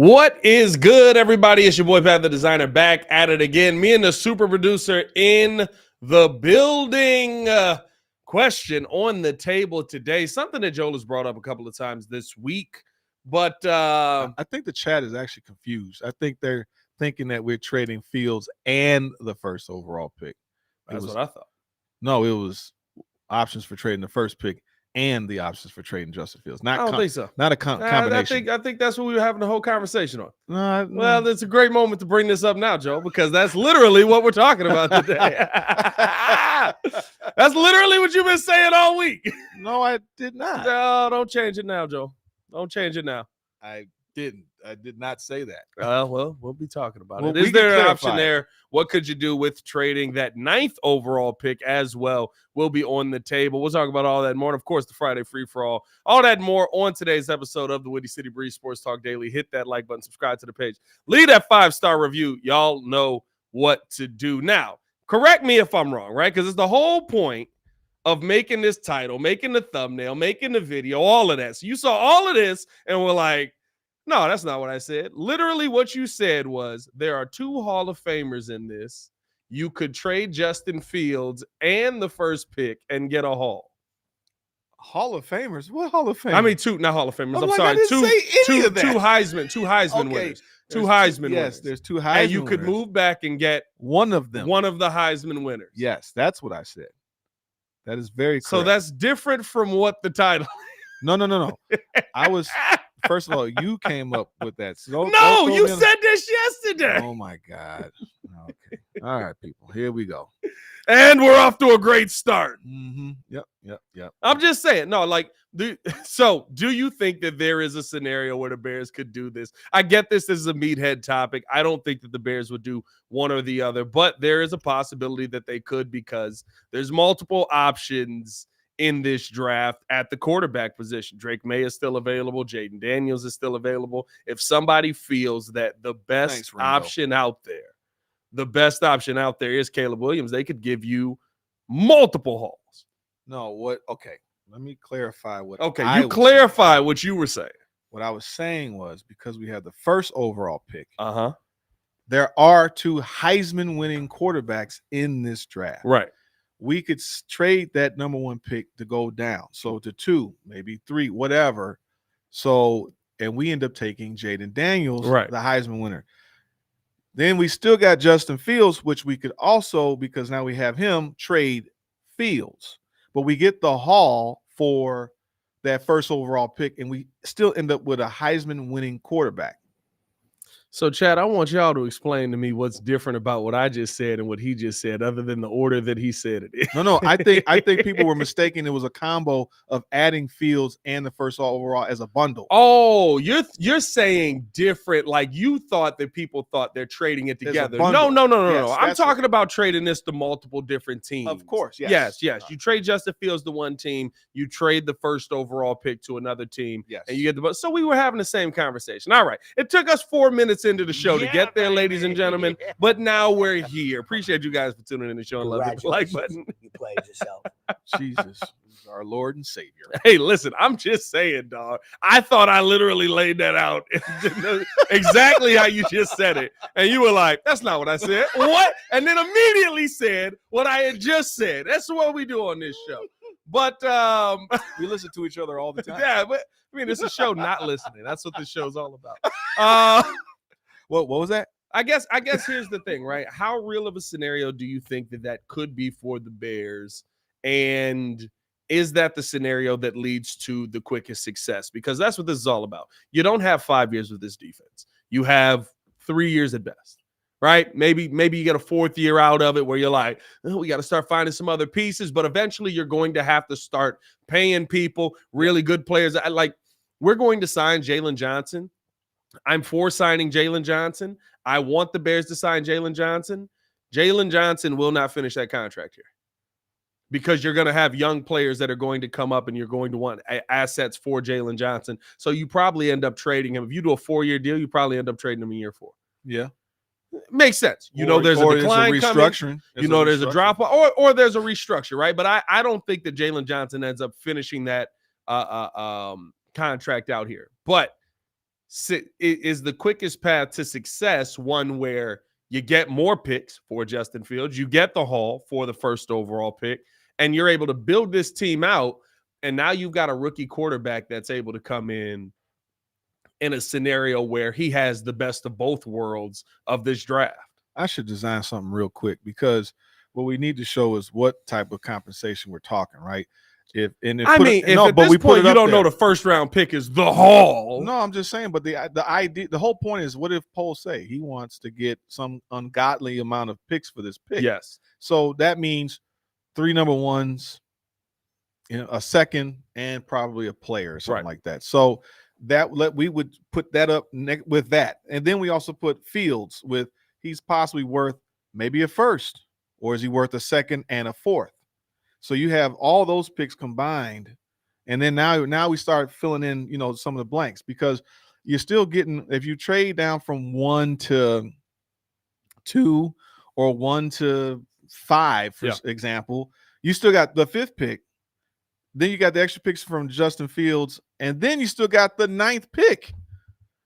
What is good, everybody? It's your boy Pat the Designer back at it again. Me and the super producer in the building. Question on the table today. Something that Joel has brought up a couple of times this week. But I think the chat is actually confused. I think they're thinking that we're trading Fields and the first overall pick. That's what I thought. No, it was options for trading the first pick and the options for trading Justin Fields. I don't think so. Not a combination. I think that's what we were having the whole conversation on. No. Well, it's a great moment to bring this up now, Joe, because that's literally what we're talking about today. That's literally what you've been saying all week. No, I did not. No, don't change it now, Joe. Don't change it now. I didn't. I did not say that. Well, we'll be talking about it. We Is there can an option clarify. there? What could you do with trading that 9th overall pick as well? Will be on the table. We'll talk about all that and more. And of course, the Friday free-for-all. All that and more on today's episode of the Windy City Breeze Sports Talk Daily. Hit that like button, subscribe to the page. Leave that 5-star review. Y'all know what to do. Now, correct me if I'm wrong, right? Because it's the whole point of making this title, making the thumbnail, making the video, all of that. So you saw all of this and we're like, no, that's not what I said. Literally what you said was there are 2 Hall of Famers in this. You could trade Justin Fields and the first pick and get a haul. Hall of Famers? What Hall of Famers? I mean, 2, not Hall of Famers. I'm sorry. I didn't say any of that. 2 Heisman winners. 2 Heisman winners. Yes, there's 2 Heisman and you could winners. move back and get one of them. One of the Heisman winners. Yes, that's what I said. That is very correct. So that's different from what the title. No. I was first of all, you came up with that. So you said this yesterday. Oh my God. Okay. All right, people. Here we go. And we're off to a great start. Mm-hmm. Yep. I'm just saying, do you think that there is a scenario where the Bears could do this? I get this is a meathead topic. I don't think that the Bears would do one or the other, but there is a possibility that they could because there's multiple options in this draft at the quarterback position. Drake May is still available. Jaden Daniels is still available. If somebody feels that the best option out there is Caleb Williams, they could give you multiple hauls. No, what? Okay, let me clarify what. Okay, you clarify what you were saying. What I was saying was because we have the first overall pick. There are 2 Heisman winning quarterbacks in this draft. Right. We could trade that number 1 pick to go down. So to 2, maybe 3, whatever. So, and we end up taking Jaden Daniels, right, the Heisman winner. Then we still got Justin Fields, which we could also, because now we have him, trade Fields. But we get the haul for that first overall pick, and we still end up with a Heisman winning quarterback. So, Chad, I want y'all to explain to me what's different about what I just said and what he just said, other than the order that he said it in. No, I think people were mistaken. It was a combo of adding Fields and the first overall as a bundle. Oh, you're saying different. Like you thought that people thought they're trading it together. No. Yes, I'm talking about trading this to multiple different teams. Of course, yes. You trade Justin Fields to one team, you trade the first overall pick to another team, yes, and you get the. So we were having the same conversation. All right, it took us 4 minutes into the show to get there, ladies and gentlemen, but now we're here. Appreciate you guys for tuning in the show and love the like button. You played yourself. Jesus, our Lord and Savior. Hey, listen, I'm just saying, dog. I thought I literally laid that out exactly how you just said it, and you were like, "That's not what I said." What? And then immediately said what I had just said. That's what we do on this show. But we listen to each other all the time. Yeah, but I mean, it's a show not listening. That's what this show's all about. What was that? I guess here's the thing, right? How real of a scenario do you think that could be for the Bears? And is that the scenario that leads to the quickest success? Because that's what this is all about. You don't have 5 years with this defense. You have 3 years at best, right? Maybe you get a 4th year out of it where you're like, oh, we got to start finding some other pieces. But eventually you're going to have to start paying people, really good players. We're going to sign Jalen Johnson. I'm for signing Jalen Johnson. I want the Bears to sign Jalen Johnson. Jalen Johnson will not finish that contract here because you're going to have young players that are going to come up and you're going to want assets for Jalen Johnson. So you probably end up trading him. If you do a 4-year deal, you probably end up trading him in year 4. Yeah. Makes sense. There's a decline coming. There's a drop or there's a restructure, right? But I don't think that Jalen Johnson ends up finishing that contract out here. But is the quickest path to success one where you get more picks for Justin Fields, you get the haul for the first overall pick, and you're able to build this team out, and now you've got a rookie quarterback that's able to come in a scenario where he has the best of both worlds of this draft. I should design something real quick, because what we need to show is what type of compensation we're talking, right? If at this point you don't know the first round pick is the haul. No, I'm just saying, but the idea, the whole point is, what if Pohl say he wants to get some ungodly amount of picks for this pick? Yes. So that means 3 number ones, a second, and probably a player or something like that. So we would put that up with that, and then we also put Fields with, he's possibly worth maybe a first, or is he worth a second and a fourth? So you have all those picks combined, and then now we start filling in, some of the blanks, because you're still getting, if you trade down from 1 to 2 or 1 to 5, for example, you still got the 5th pick. Then you got the extra picks from Justin Fields, and then you still got the 9th pick.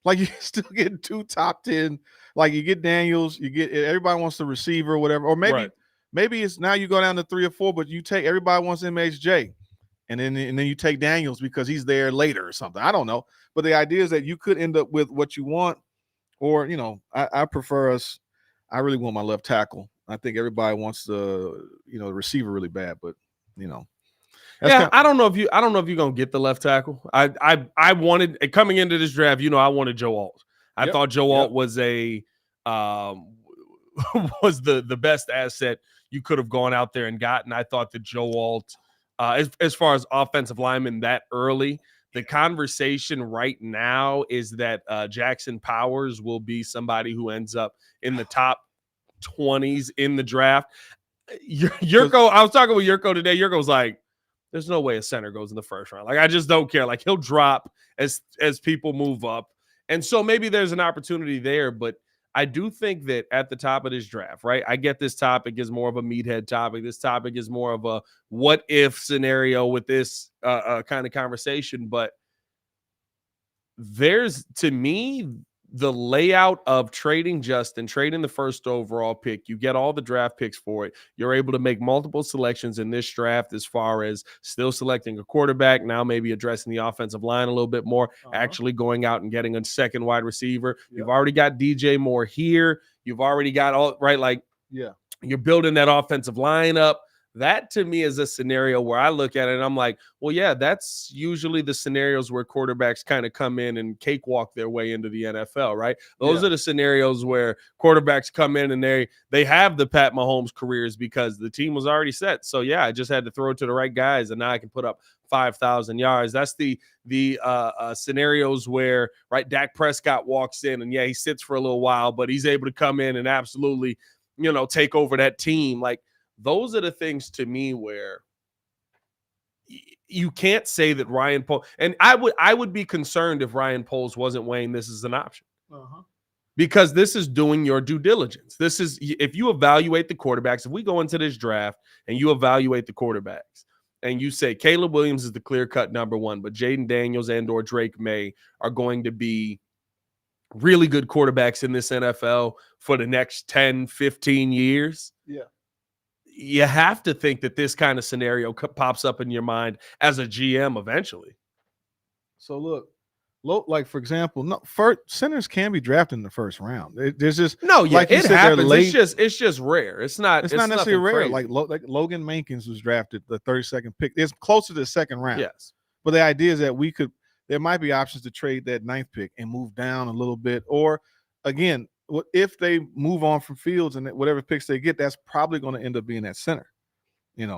Like, you still get 2 top 10. Like, you get Daniels, everybody wants the receiver or whatever, or maybe it's now you go down to 3 or 4, but you take, everybody wants MHJ, and then you take Daniels because he's there later or something. I don't know, but the idea is that you could end up with what you want, or I prefer us. I really want my left tackle. I think everybody wants the receiver really bad, but I don't know if you're gonna get the left tackle. I wanted, coming into this draft, I wanted Joe Alt. I thought Joe Alt was was the best asset you could have gone out there and gotten. I thought that Joe Alt, as far as offensive linemen that early, the conversation right now is that Jackson Powers will be somebody who ends up in the top 20s in the draft. Yurko, I was talking with Yurko today. Yurko was like, there's no way a center goes in the first round. Like, I just don't care. Like, he'll drop as people move up. And so maybe there's an opportunity there, but I do think that at the top of this draft, right? I get this topic is more of a meathead topic. This topic is more of a what if scenario with this kind of conversation. But there's, to me, the layout of trading the first overall pick, you get all the draft picks for it. You're able to make multiple selections in this draft, as far as still selecting a quarterback, now maybe addressing the offensive line a little bit more, actually going out and getting a second wide receiver. Yep. You've already got DJ Moore here. You've already got all right. Like, you're building that offensive line up. That, to me, is a scenario where I look at it and I'm like, well, yeah, that's usually the scenarios where quarterbacks kind of come in and cakewalk their way into the NFL, right? Those are the scenarios where quarterbacks come in and they have the Pat Mahomes careers because the team was already set. So, yeah, I just had to throw it to the right guys, and now I can put up 5,000 yards. That's the scenarios where, right, Dak Prescott walks in and, he sits for a little while, but he's able to come in and absolutely, take over that team. Like, those are the things, to me, where you can't say that Ryan Poles, and I would be concerned if Ryan Poles wasn't weighing this as an option, because this is doing your due diligence. This is, if you evaluate the quarterbacks, if we go into this draft and you evaluate the quarterbacks and you say Caleb Williams is the clear-cut number 1, but Jaden Daniels and or Drake May are going to be really good quarterbacks in this NFL for the next 10, 15 years. You have to think that this kind of scenario pops up in your mind as a GM eventually. So look, like, for example, centers can be drafted in the first round. There's just like it happens. It's just rare. It's not necessarily rare. Crazy. Like Logan Mankins was drafted the 32nd pick. It's closer to the second round. Yes, but the idea is that there might be options to trade that 9th pick and move down a little bit, or again, if they move on from Fields and whatever picks they get, that's probably going to end up being that center, and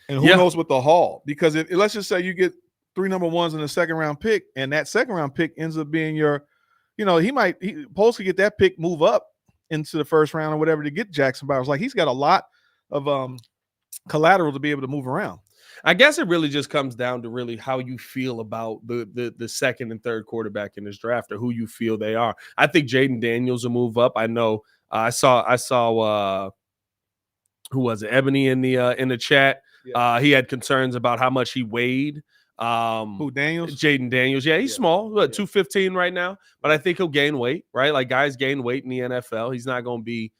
who knows with the haul, because let's just say you get 3 number 1s in the second round pick, and that second round pick ends up being your, Poles could get that pick, move up into the first round or whatever to get Jackson Bowers. Like, he's got a lot of collateral to be able to move around. I guess it really just comes down to really how you feel about the second and third quarterback in this draft, or who you feel they are. I think Jaden Daniels will move up. I know I saw who was it? Ebony in the chat. He had concerns about how much he weighed. Who, Daniels? Jaden Daniels. Yeah, he's small, Yeah. 215 right now, but I think he'll gain weight, right? Like guys gain weight in the NFL. He's not going to be,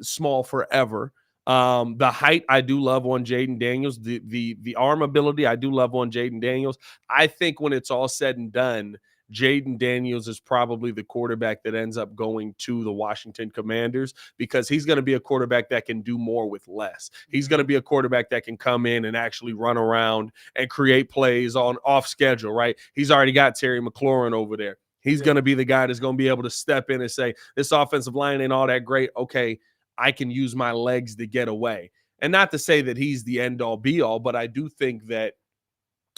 small forever. The height I do love on Jaden Daniels. The arm ability I do love on Jaden Daniels. I think when it's all said and done, Jaden Daniels is probably the quarterback that ends up going to the Washington Commanders because he's going to be a quarterback that can do more with less. He's going to be a quarterback that can come in and actually run around and create plays on off schedule, right? He's already got Terry McLaurin over there. He's going to be the guy that's going to be able to step in and say, this offensive line ain't all that great. Okay, I can use my legs to get away. And not to say that he's the end all be all, but I do think that,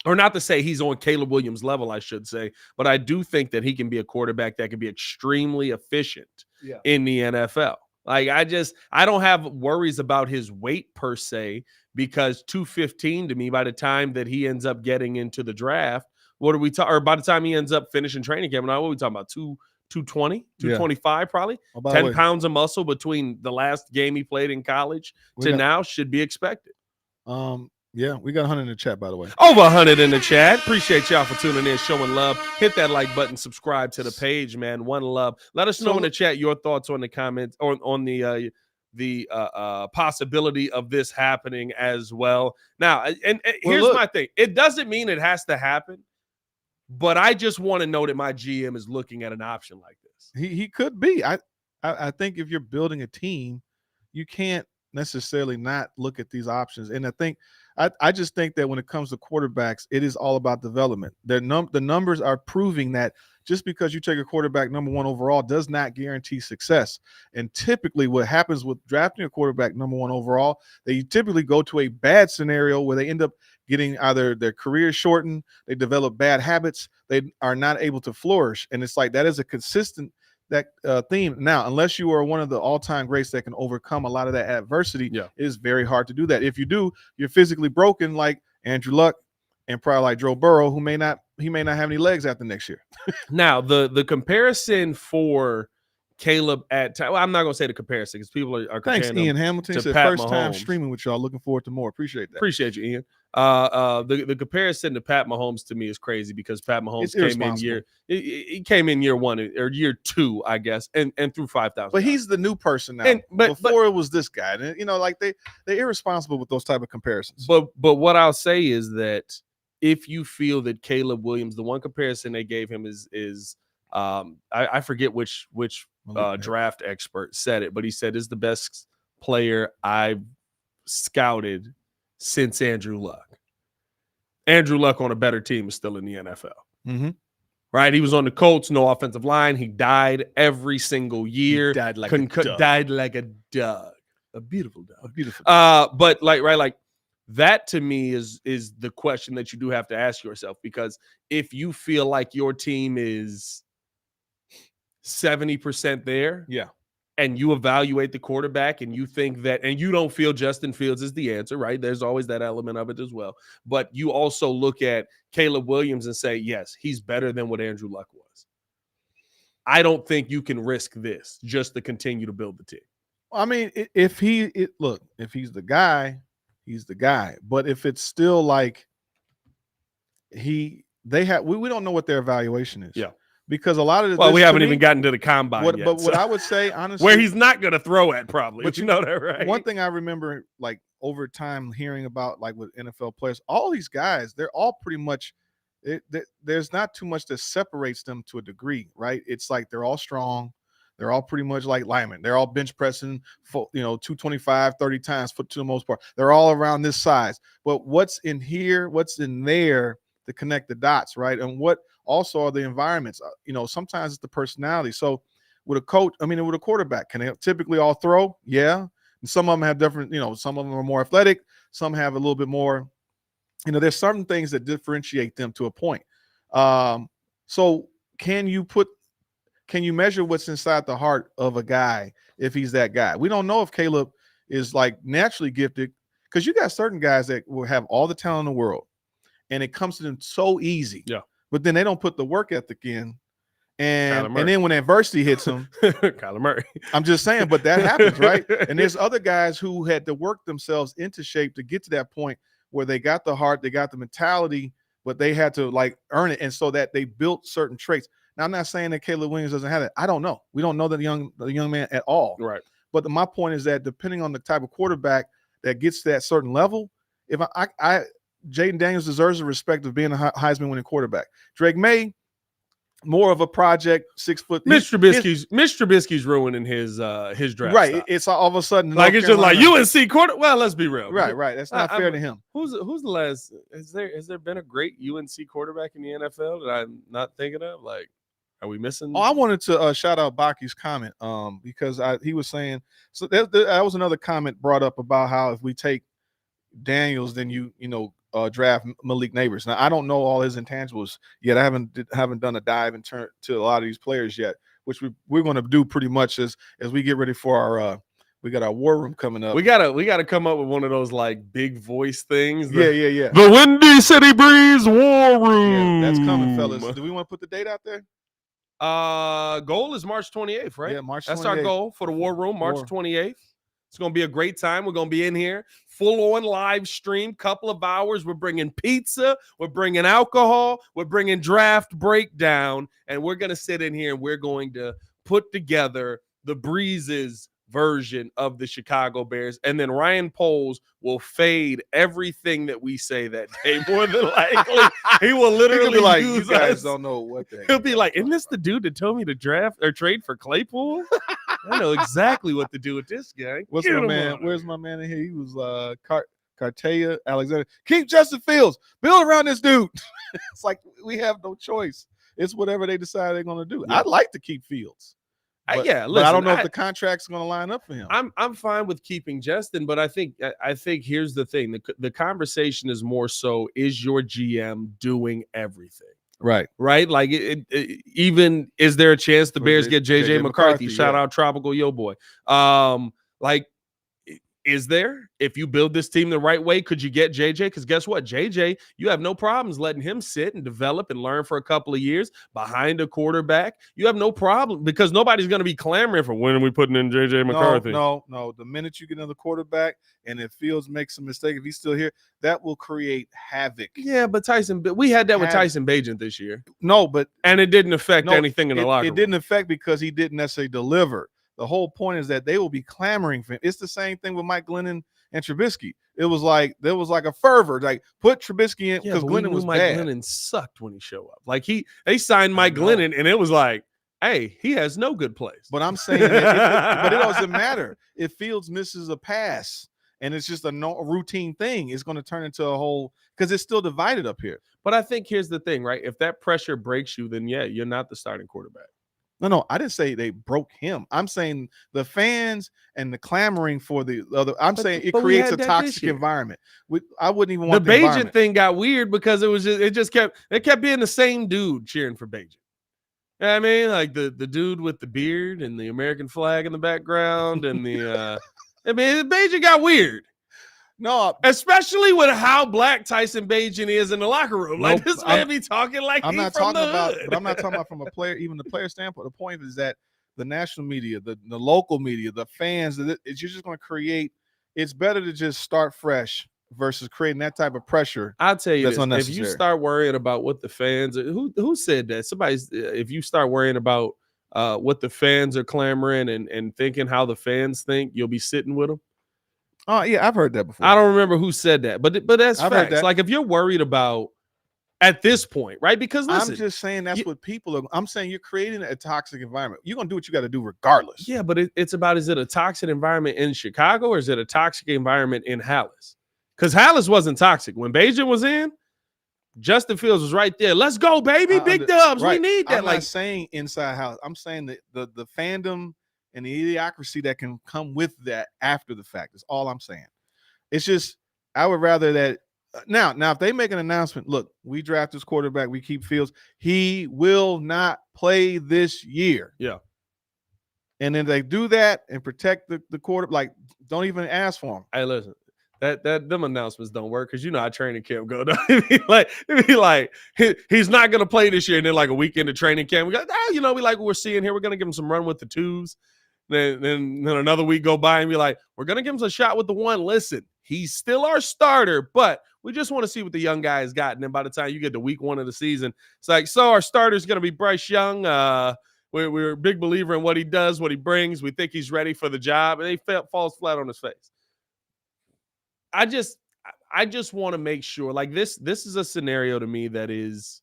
or not to say he's on Caleb Williams level, I should say, but I do think that he can be a quarterback that can be extremely efficient in the NFL. Like I don't have worries about his weight per se, because 215 to me, by the time that he ends up getting into the draft, what are we talking? Or by the time he ends up finishing training camp, now what are we talking about? 220, 225 probably. 10 pounds of muscle between the last game he played in college to now should be expected. Yeah, we got 100 in the chat, by the way. Over 100 in the chat. Appreciate y'all for tuning in, showing love. Hit that like button, subscribe to the page, man. One love. Let us know in the chat your thoughts on the comments, or on the possibility of this happening as well. Now, and here's my thing. It doesn't mean it has to happen, but I just want to know that my GM is looking at an option like this. He could be. I think if you're building a team, you can't necessarily not look at these options. And I just think that when it comes to quarterbacks, it is all about development. The numbers are proving that just because you take a quarterback number 1 overall does not guarantee success. And typically what happens with drafting a quarterback number 1 overall, they typically go to a bad scenario where they end up getting either their career shortened, they develop bad habits, they are not able to flourish. And it's like that is a consistent theme. Now, unless you are one of the all-time greats that can overcome a lot of that adversity, it is very hard to do that. If you do, you're physically broken, like Andrew Luck and probably like Joe Burrow, who may not have any legs after next year. Now, the comparison for Caleb I'm not gonna say the comparison because people are thanks, Ian Hamilton. Said Pat first Mahomes. Time streaming with y'all. Looking forward to more. Appreciate that. Appreciate you, Ian. The comparison to Pat Mahomes to me is crazy because Pat Mahomes came in year 1 or year 2, I guess, and threw 5,000. But he's the new person now. Before it was this guy. And, like they're irresponsible with those type of comparisons. But what I'll say is that if you feel that Caleb Williams, the one comparison they gave him is I forget which draft expert said it, but he said is the best player I've scouted since Andrew Luck. Andrew Luck on a better team is still in the NFL. Mm-hmm. Right? He was on the Colts, no offensive line. He died every single year. He died like a dog. A beautiful dog. A beautiful dog. But like that to me is the question that you do have to ask yourself, because if you feel like your team is 70% there, and you evaluate the quarterback and you think that, and you don't feel Justin Fields is the answer, right? There's always that element of it as well. But you also look at Caleb Williams and say, yes, he's better than what Andrew Luck was. I don't think you can risk this just to continue to build the team. I mean, if he's the guy, he's the guy. But if it's still like we don't know what their evaluation is. Yeah. Because a lot of we haven't even gotten to the combine yet. But what I would say, honestly, where he's not going to throw at probably. But you know that, right? One thing I remember, like over time, hearing about like with NFL players, all these guys, they're all pretty much. There's not too much that separates them to a degree, right? It's like they're all strong. They're all pretty much like linemen. They're all bench pressing, 225, 30 times for the most part. They're all around this size. But what's in here, what's in there to connect the dots, right? And what also are the environments? Sometimes it's the personality. So with a quarterback, can they typically all throw? Yeah. And some of them have different, some of them are more athletic. Some have a little bit more, there's certain things that differentiate them to a point. So can you measure what's inside the heart of a guy if he's that guy? We don't know if Caleb is like naturally gifted, because you got certain guys that will have all the talent in the world and it comes to them so easy. Yeah. But then they don't put the work ethic in. And then when adversity hits them, Kyler Murray. I'm just saying, but that happens, right? And there's other guys who had to work themselves into shape to get to that point where they got the heart, they got the mentality, but they had to like earn it, and so that they built certain traits. Now, I'm not saying that Caleb Williams doesn't have it. I don't know. We don't know the young man at all. Right. But my point is that depending on the type of quarterback that gets to that certain level, if I Jaden Daniels deserves the respect of being a Heisman winning quarterback. Drake May, more of a project, 6 foot. Mitch Trubisky's ruining his draft. Right. stock. It's all of a sudden like it's Carolina. Just like UNC quarter. Well, let's be real. Right. That's not fair to him. Who's the last? Has there been a great UNC quarterback in the NFL that I'm not thinking of? Like, are we missing? Oh, I wanted to shout out Baki's comment because he was saying so that was another comment brought up about how if we take Daniels, then you draft Malik Neighbors. Now I don't know all his intangibles yet. I haven't done a dive into a lot of these players yet, which we're going to do pretty much as we get ready for our we got our war room coming up. We gotta come up with one of those like big voice things. Yeah. The Windy City Breeze War Room. Yeah, that's coming, fellas. Do we want to put the date out there? Goal is March 28th, right? Yeah, March 28th. That's our goal for the War Room, March 28th. It's going to be a great time. We're going to be in here, full on live stream, couple of hours. We're bringing pizza. We're bringing alcohol. We're bringing draft breakdown. And we're going to sit in here and we're going to put together the Breezes version of the Chicago Bears. And then Ryan Poles will fade everything that we say that day. More than likely, he will literally like, use you guys us. don't know what He'll be like, isn't this the dude that told me to draft or trade for Claypool? I know exactly what to do with this guy. What's my man? Where's my man in here? He was Cartea Alexander. Keep Justin Fields. Build around this dude. It's like we have no choice. It's whatever they decide they're going to do. Yeah. I'd like to keep Fields. But, listen, but I don't know if the contract's going to line up for him. I'm fine with keeping Justin, but I think here's the thing: the conversation is more so: is your GM doing everything? Right. Like even is there a chance the Bears get JJ McCarthy? Shout out Tropical Yo Boy. Like, is there? If you build this team the right way, could you get JJ? Because guess what? JJ, you have no problems letting him sit and develop and learn for a couple of years behind a quarterback. You have no problem because nobody's going to be clamoring for when are we putting in JJ McCarthy. No. The minute you get another quarterback and if Fields makes a mistake, if he's still here, that will create havoc. Yeah, but we had that with Tyson Bagent this year. And it didn't affect anything in the locker room. It didn't affect because he didn't necessarily deliver. The whole point is that they will be clamoring for him. It's the same thing with Mike Glennon and Trubisky. It was like there was like a fervor, like put Trubisky in because Glennon was Mike bad. Glennon sucked when he showed up. Like they signed Mike Glennon, and it was like, hey, he has no good plays. But I'm saying, but it doesn't matter if Fields misses a pass and it's just a routine thing. It's going to turn into a whole because it's still divided up here. But I think here's the thing, right? If that pressure breaks you, then yeah, you're not the starting quarterback. No, I didn't say they broke him. I'm saying the fans and the clamoring for the other. I'm saying it creates a toxic environment. I wouldn't even want the Bagent thing got weird because it kept being the same dude cheering for Bagent. You know what I mean, like the dude with the beard and the American flag in the background and the Bagent got weird. No, especially with how black Tyson Bagent is in the locker room. Like this man be talking like I'm not talking about, but I'm not talking about from a player, even the player standpoint. The point is that the national media, the local media, the fans, you're just going to create. It's better to just start fresh versus creating that type of pressure. I'll tell you this, if you start worrying about what the fans who said that if you start worrying about what the fans are clamoring and thinking how the fans think, you'll be sitting with them. Oh, yeah, I've heard that before. I don't remember who said that, but that's facts. That. Like if you're worried about at this point, right? Because listen, I'm just saying that's what people are. I'm saying you're creating a toxic environment. You're gonna do what you got to do regardless. Yeah, but it's about, is it a toxic environment in Chicago or is it a toxic environment in Hallis? Because Hallis wasn't toxic when Bagent was in. Justin Fields was right there. Let's go, baby! Big dubs. Right. We need that. I'm not saying inside house. I'm saying that the fandom and the idiocracy that can come with that after the fact is all I'm saying. It's just I would rather that now if they make an announcement, look, we draft this quarterback, we keep Fields, he will not play this year. Yeah. And then they do that and protect the quarter, like don't even ask for him. Hey, listen, that them announcements don't work because you know how training camp go down. It'd be like he's not gonna play this year, and then like a week into training camp, we go, we're seeing here, we're gonna give him some run with the twos. Then another week go by and be like, we're gonna give him a shot with the one. Listen, he's still our starter, but We just want to see what the young guy has got. And then by the time you get to week 1 of the season, it's like, so our starter's going to be Bryce Young. We're a big believer in what he does, what he brings. We think he's ready for the job. And he falls flat on his face. I just want to make sure, like this is a scenario to me that is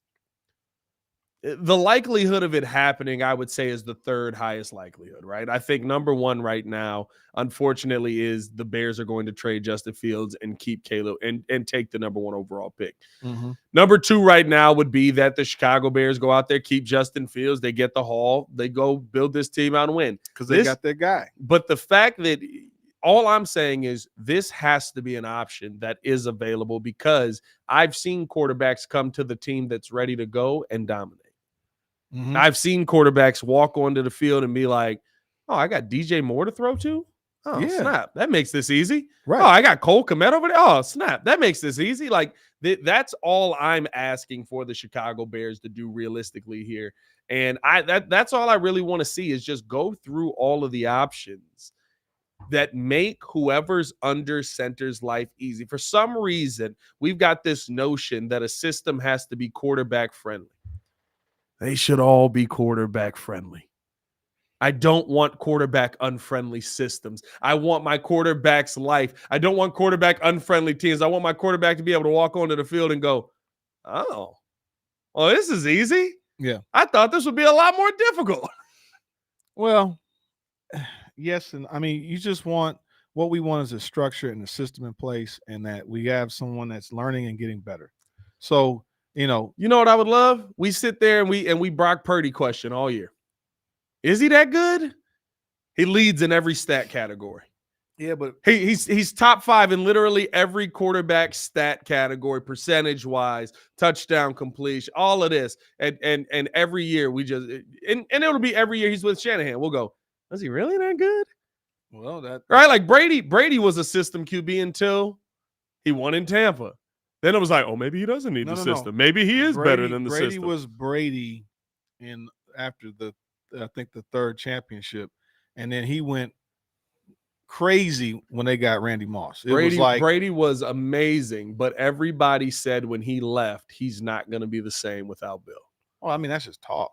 the likelihood of it happening, I would say, is the third highest likelihood, right? I think number 1 right now, unfortunately, is the Bears are going to trade Justin Fields and keep Caleb and take the number 1 overall pick. Mm-hmm. Number 2 right now would be that the Chicago Bears go out there, keep Justin Fields, they get the haul, they go build this team out and win. Because they got their guy. But the fact that all I'm saying is this has to be an option that is available, because I've seen quarterbacks come to the team that's ready to go and dominate. Mm-hmm. I've seen quarterbacks walk onto the field and be like, oh, I got DJ Moore to throw to? Oh, Yeah. snap. That makes this easy. Right. Oh, I got Cole Kmet over there. Oh, snap. That makes this easy. Like, that's all I'm asking for the Chicago Bears to do realistically here. And that's all I really want to see, is just go through all of the options that make whoever's under center's life easy. For some reason, we've got this notion that a system has to be quarterback friendly. They should all be quarterback friendly. I don't want quarterback unfriendly systems. I want my quarterback's life. I don't want quarterback unfriendly teams. I want my quarterback to be able to walk onto the field and go, oh, well, this is easy. Yeah. I thought this would be a lot more difficult. Well, yes. And I mean, you just want, what we want is a structure and a system in place, and that we have someone that's learning and getting better. So, you know what I would love? We sit there and we Brock Purdy question all year. Is he that good? He leads in every stat category. Yeah, but he's top 5 in literally every quarterback stat category, percentage wise, touchdown completion, all of this. And every year we just and it'll be every year he's with Shanahan. We'll go, is he really that good? Well, that right, like Brady was a system QB until he won in Tampa. Then it was like, oh, maybe he doesn't need the system. Maybe he is better than the system. Brady was Brady after I think the 3rd championship, and then he went crazy when they got Randy Moss. Brady was amazing, but everybody said when he left, he's not going to be the same without Bill. Well, I mean, that's just talk.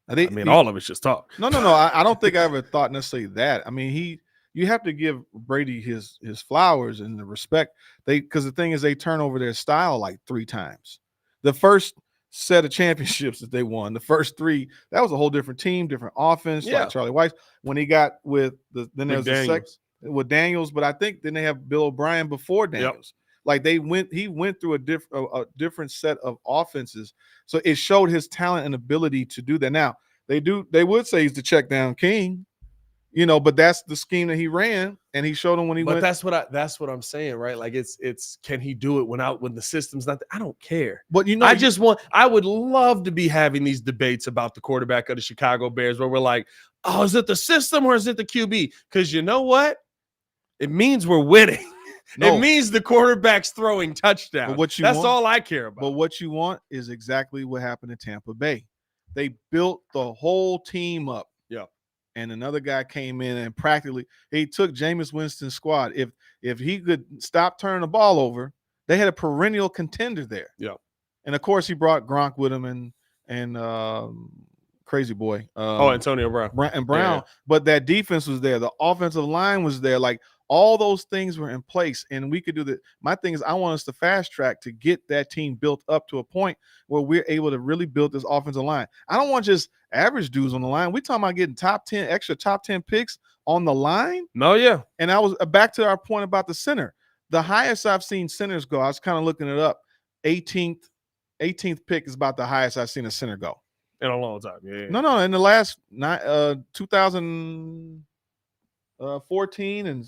All of it's just talk. No. I don't think I ever thought necessarily that. I mean, you have to give Brady his flowers and the respect. Because the thing is, they turn over their style like 3 times. The first set of championships that they won, the first 3, that was a whole different team, different offense. Yeah. Like Charlie Weiss, when he got with then there was Daniels. with Daniels, but I think then they have Bill O'Brien before Daniels. Yep. Like he went through a different set of offenses, so it showed his talent and ability to do that. Now they would say he's the check down king. But that's the scheme that he ran, and he showed him when he went. But that's what I'm saying, right? Like it's can he do it when the system's not there? I don't care. But I would love to be having these debates about the quarterback of the Chicago Bears where we're like, oh, is it the system or is it the QB? Because you know what? It means we're winning. No. It means the quarterback's throwing touchdowns. That's all I care about. But what you want is exactly what happened in Tampa Bay. They built the whole team up. Yeah. And another guy came in and practically he took Jameis Winston's squad. If he could stop turning the ball over, they had a perennial contender there. Yeah. And of course he brought Gronk with him and crazy boy. Antonio Brown. Yeah. But that defense was there. The offensive line was there. Like all those things were in place, and we could do that. My thing is I want us to fast track to get that team built up to a point where we're able to really build this offensive line. I don't want just average dudes on the line. We're talking about getting extra top 10 picks on the line. No, yeah. And I was back to our point about the center. The highest I've seen centers go, I was kind of looking it up. 18th pick is about the highest I've seen a center go. In a long time. Yeah. No. In the last 2014 and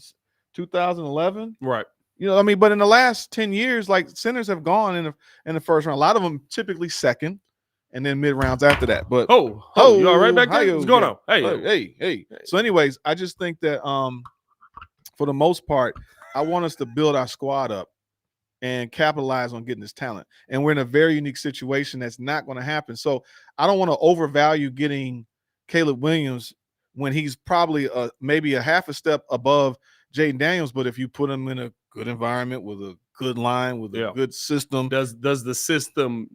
2011. Right. But in the last 10 years, like centers have gone in the first round. A lot of them typically second and then mid rounds after that. But you all right back there? What's going on? Hey. So anyways, I just think that for the most part, I want us to build our squad up and capitalize on getting this talent. And we're in a very unique situation that's not going to happen. So I don't want to overvalue getting Caleb Williams when he's probably maybe a half a step above Jaden Daniels. But if you put him in a good environment with a good line with a good system. Does the system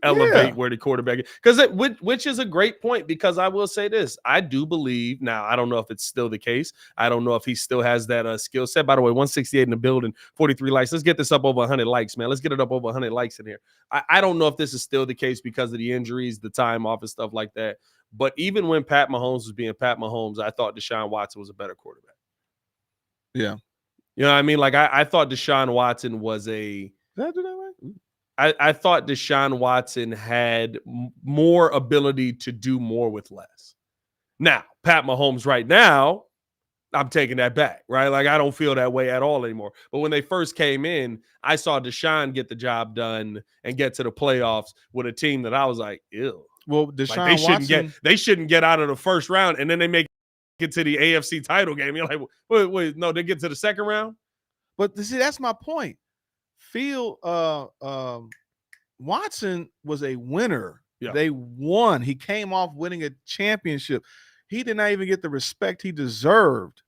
elevate where the quarterback is? Because which is a great point, because I will say this. I do believe, now I don't know if it's still the case. I don't know if he still has that skill set. By the way, 168 in the building, 43 likes. Let's get this up over 100 likes, man. Let's get it up over 100 likes in here. I don't know if this is still the case because of the injuries, the time off and stuff like that. But even when Pat Mahomes was being Pat Mahomes, I thought Deshaun Watson was a better quarterback. Yeah. You know what I mean? Like I thought Deshaun Watson was a – Did I do that right? I thought Deshaun Watson had more ability to do more with less. Now, Pat Mahomes right now, I'm taking that back, right? Like, I don't feel that way at all anymore. But when they first came in, I saw Deshaun get the job done and get to the playoffs with a team that I was like, ew. Well, Deshaun like they shouldn't get out of the first round, and then they make it to the AFC title game. You're like, wait, no, they get to the second round? But see, that's my point. Watson was a winner. Yeah. They won. He came off winning a championship. He did not even get the respect he deserved,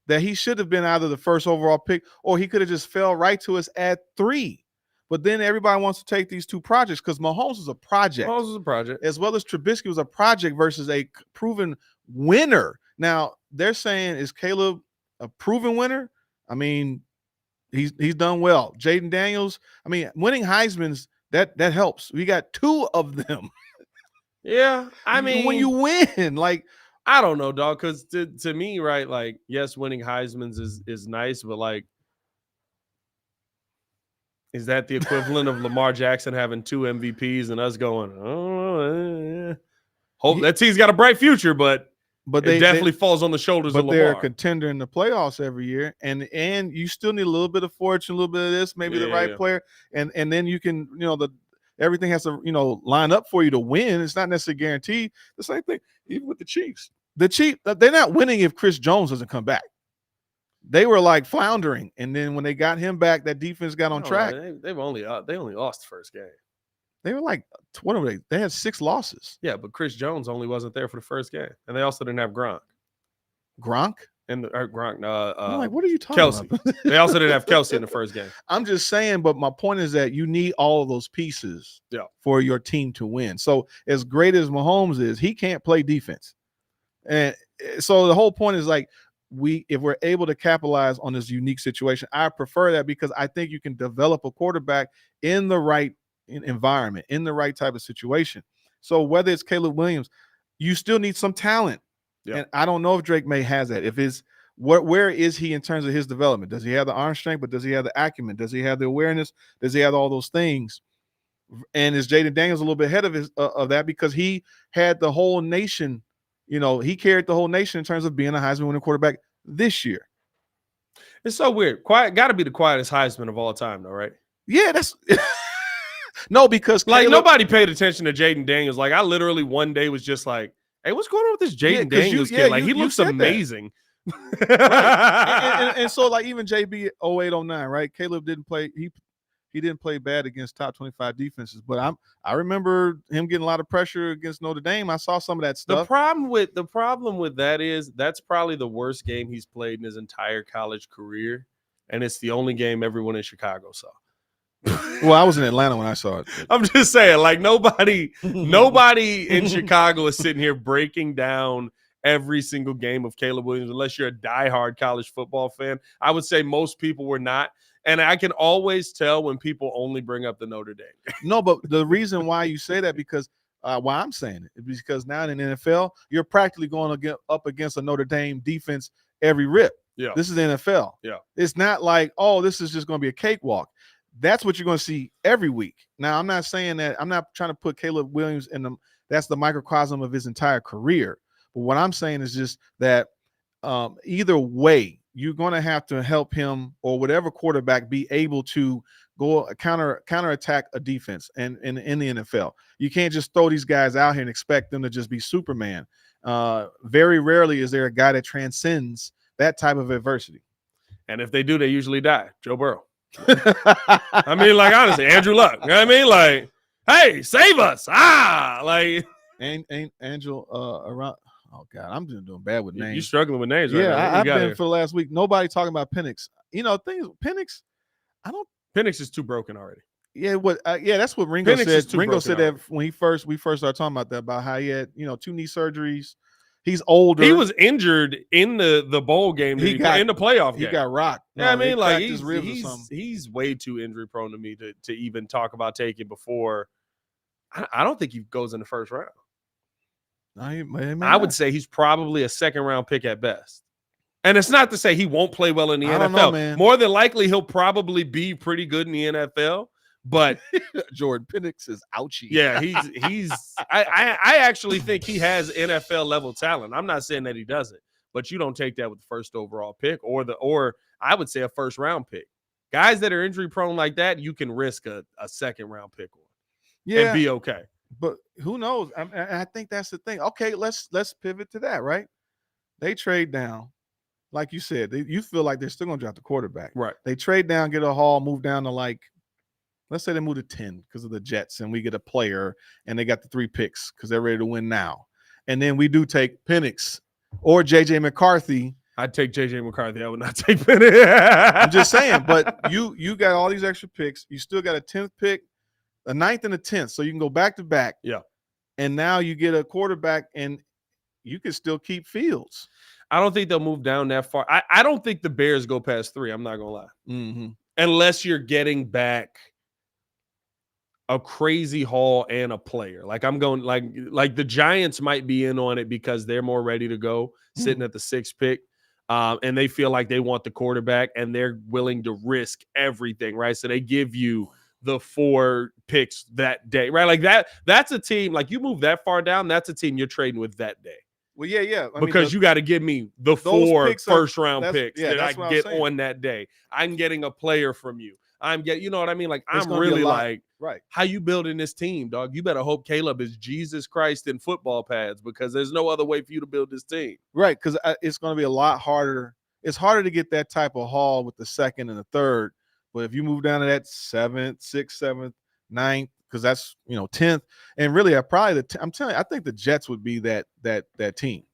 that he should have been either the first overall pick or he could have just fell right to us at 3. But then everybody wants to take these two projects because Mahomes was a project. Mahomes was a project. As well as Trubisky was a project versus a proven winner. Now, they're saying, is Caleb a proven winner? I mean, he's done well. Jaden Daniels, I mean, winning Heisman's, that helps. We got 2 of them. Yeah, I mean, when you win, like, I don't know, dog. Because to me, right, like, yes, winning Heisman's is nice, but like, is that the equivalent of Lamar Jackson having 2 MVPs and us going, oh, hope that team's got a bright future, but it definitely falls on the shoulders of Lamar. But they're a contender in the playoffs every year, and you still need a little bit of fortune, a little bit of this, maybe the right player, and then you can, everything has to, line up for you to win. It's not necessarily guaranteed. The same thing even with the Chiefs. The Chiefs, they're not winning if Chris Jones doesn't come back. They were like floundering, and then when they got him back, that defense got on track. They only lost the first game. They were like, what were they? They had 6 losses. Yeah, but Chris Jones only wasn't there for the first game, and they also didn't have Gronk. Gronk? Gronk. I'm like, what are you talking Kelsey. about? They also didn't have Kelsey in the first game. I'm just saying, but my point is that you need all of those pieces for your team to win. So as great as Mahomes is, he can't play defense. And so the whole point is like, if we're able to capitalize on this unique situation, I prefer that because I think you can develop a quarterback in the right environment, in the right type of situation. So whether it's Caleb Williams, you still need some talent. Yeah. And I don't know if Drake May has that. If it's where is he in terms of his development? Does he have the arm strength, but does he have the acumen? Does he have the awareness? Does he have all those things? And is Jaden Daniels a little bit ahead of that because he had the whole nation, he carried the whole nation in terms of being a Heisman winning quarterback this year. It's so weird. Quiet, got to be the quietest Heisman of all time, though, right? Yeah, that's no, because like nobody paid attention to Jaden Daniels. Like I literally one day was just like, "Hey, what's going on with this Jaden Daniels kid? Like he looks amazing." Right. and so like even JB 08-09, right? Caleb didn't play. He didn't play bad against top 25 defenses, but I remember him getting a lot of pressure against Notre Dame. I saw some of that stuff. The problem with that is that's probably the worst game he's played in his entire college career, and it's the only game everyone in Chicago saw. Well, I was in Atlanta when I saw it. I'm just saying, like nobody in Chicago is sitting here breaking down every single game of Caleb Williams unless you're a diehard college football fan. I would say most people were not. And I can always tell when people only bring up the Notre Dame. No, but the reason why you say that because why I'm saying it is because now in the NFL, you're practically going up against a Notre Dame defense every rip. Yeah. This is the NFL. Yeah. It's not like, oh, this is just going to be a cakewalk. That's what you're going to see every week. Now, I'm not saying that. I'm not trying to put Caleb Williams that's the microcosm of his entire career. But what I'm saying is just that either way, you're going to have to help him or whatever quarterback be able to go counterattack a defense and in the NFL. You can't just throw these guys out here and expect them to just be Superman. Very rarely is there a guy that transcends that type of adversity. And if they do, they usually die. Joe Burrow. I mean, like, honestly, Andrew Luck. You know what I mean? Like, hey, save us. Like. Ain't Angel around. Oh, God, I'm just doing bad with names. You're struggling with names right now. Yeah, I've been for the last week. Nobody talking about Penix. Penix, Penix is too broken already. Yeah, that's what Ringo Penix is said. too Ringo broken said already. that when we first started talking about that, about how he had 2 knee surgeries. He's older. He was injured in the bowl game that in the playoff game. He got rocked. Yeah, I they mean, like cracked his ribs or something. he's way too injury prone to me to even talk about taking before. I don't think he goes in the first round. I would say he's probably a second round pick at best. And it's not to say he won't play well in the NFL. Don't know, man. More than likely, he'll probably be pretty good in the NFL. But Jordan Penix is ouchie. Yeah, I actually think he has NFL level talent. I'm not saying that he doesn't, but you don't take that with the first overall pick or I would say a first round pick. Guys that are injury prone like that, you can risk a second round pick on and be okay. But who knows? I think that's the thing. Okay, let's pivot to that, right? They trade down. Like you said, you feel like they're still going to draft the quarterback. Right. They trade down, get a haul, move down to let's say they move to 10 because of the Jets, and we get a player, and they got the 3 picks because they're ready to win now. And then we do take Penix or J.J. McCarthy. I'd take J.J. McCarthy. I would not take Penix. I'm just saying, but you got all these extra picks. You still got a 10th pick, a 9th, and a 10th. So you can go back to back. Yeah. And now you get a quarterback, and you can still keep Fields. I don't think they'll move down that far. I don't think the Bears go past 3. I'm not going to lie. Mm-hmm. Unless you're getting back a crazy haul and a player. Like I'm going like the Giants might be in on it because they're more ready to go sitting at the 6th pick. And they feel like they want the quarterback and they're willing to risk everything, right? So they give you the 4 picks that day, right? Like that's a team, like you move that far down, that's a team you're trading with that day. Well, yeah. Because you got to give me the 4 first-round picks that I can get on that day. I'm getting a player from you. I'm getting, you know what I mean? Like, I'm really like, right. How you building this team, dog? You better hope Caleb is Jesus Christ in football pads because there's no other way for you to build this team. Right, because it's going to be a lot harder. It's harder to get that type of haul with the 2nd and the 3rd. But if you move down to that 7th, 6th, 7th, 9th, because that's 10th, and really, I'm telling you, I think the Jets would be that team.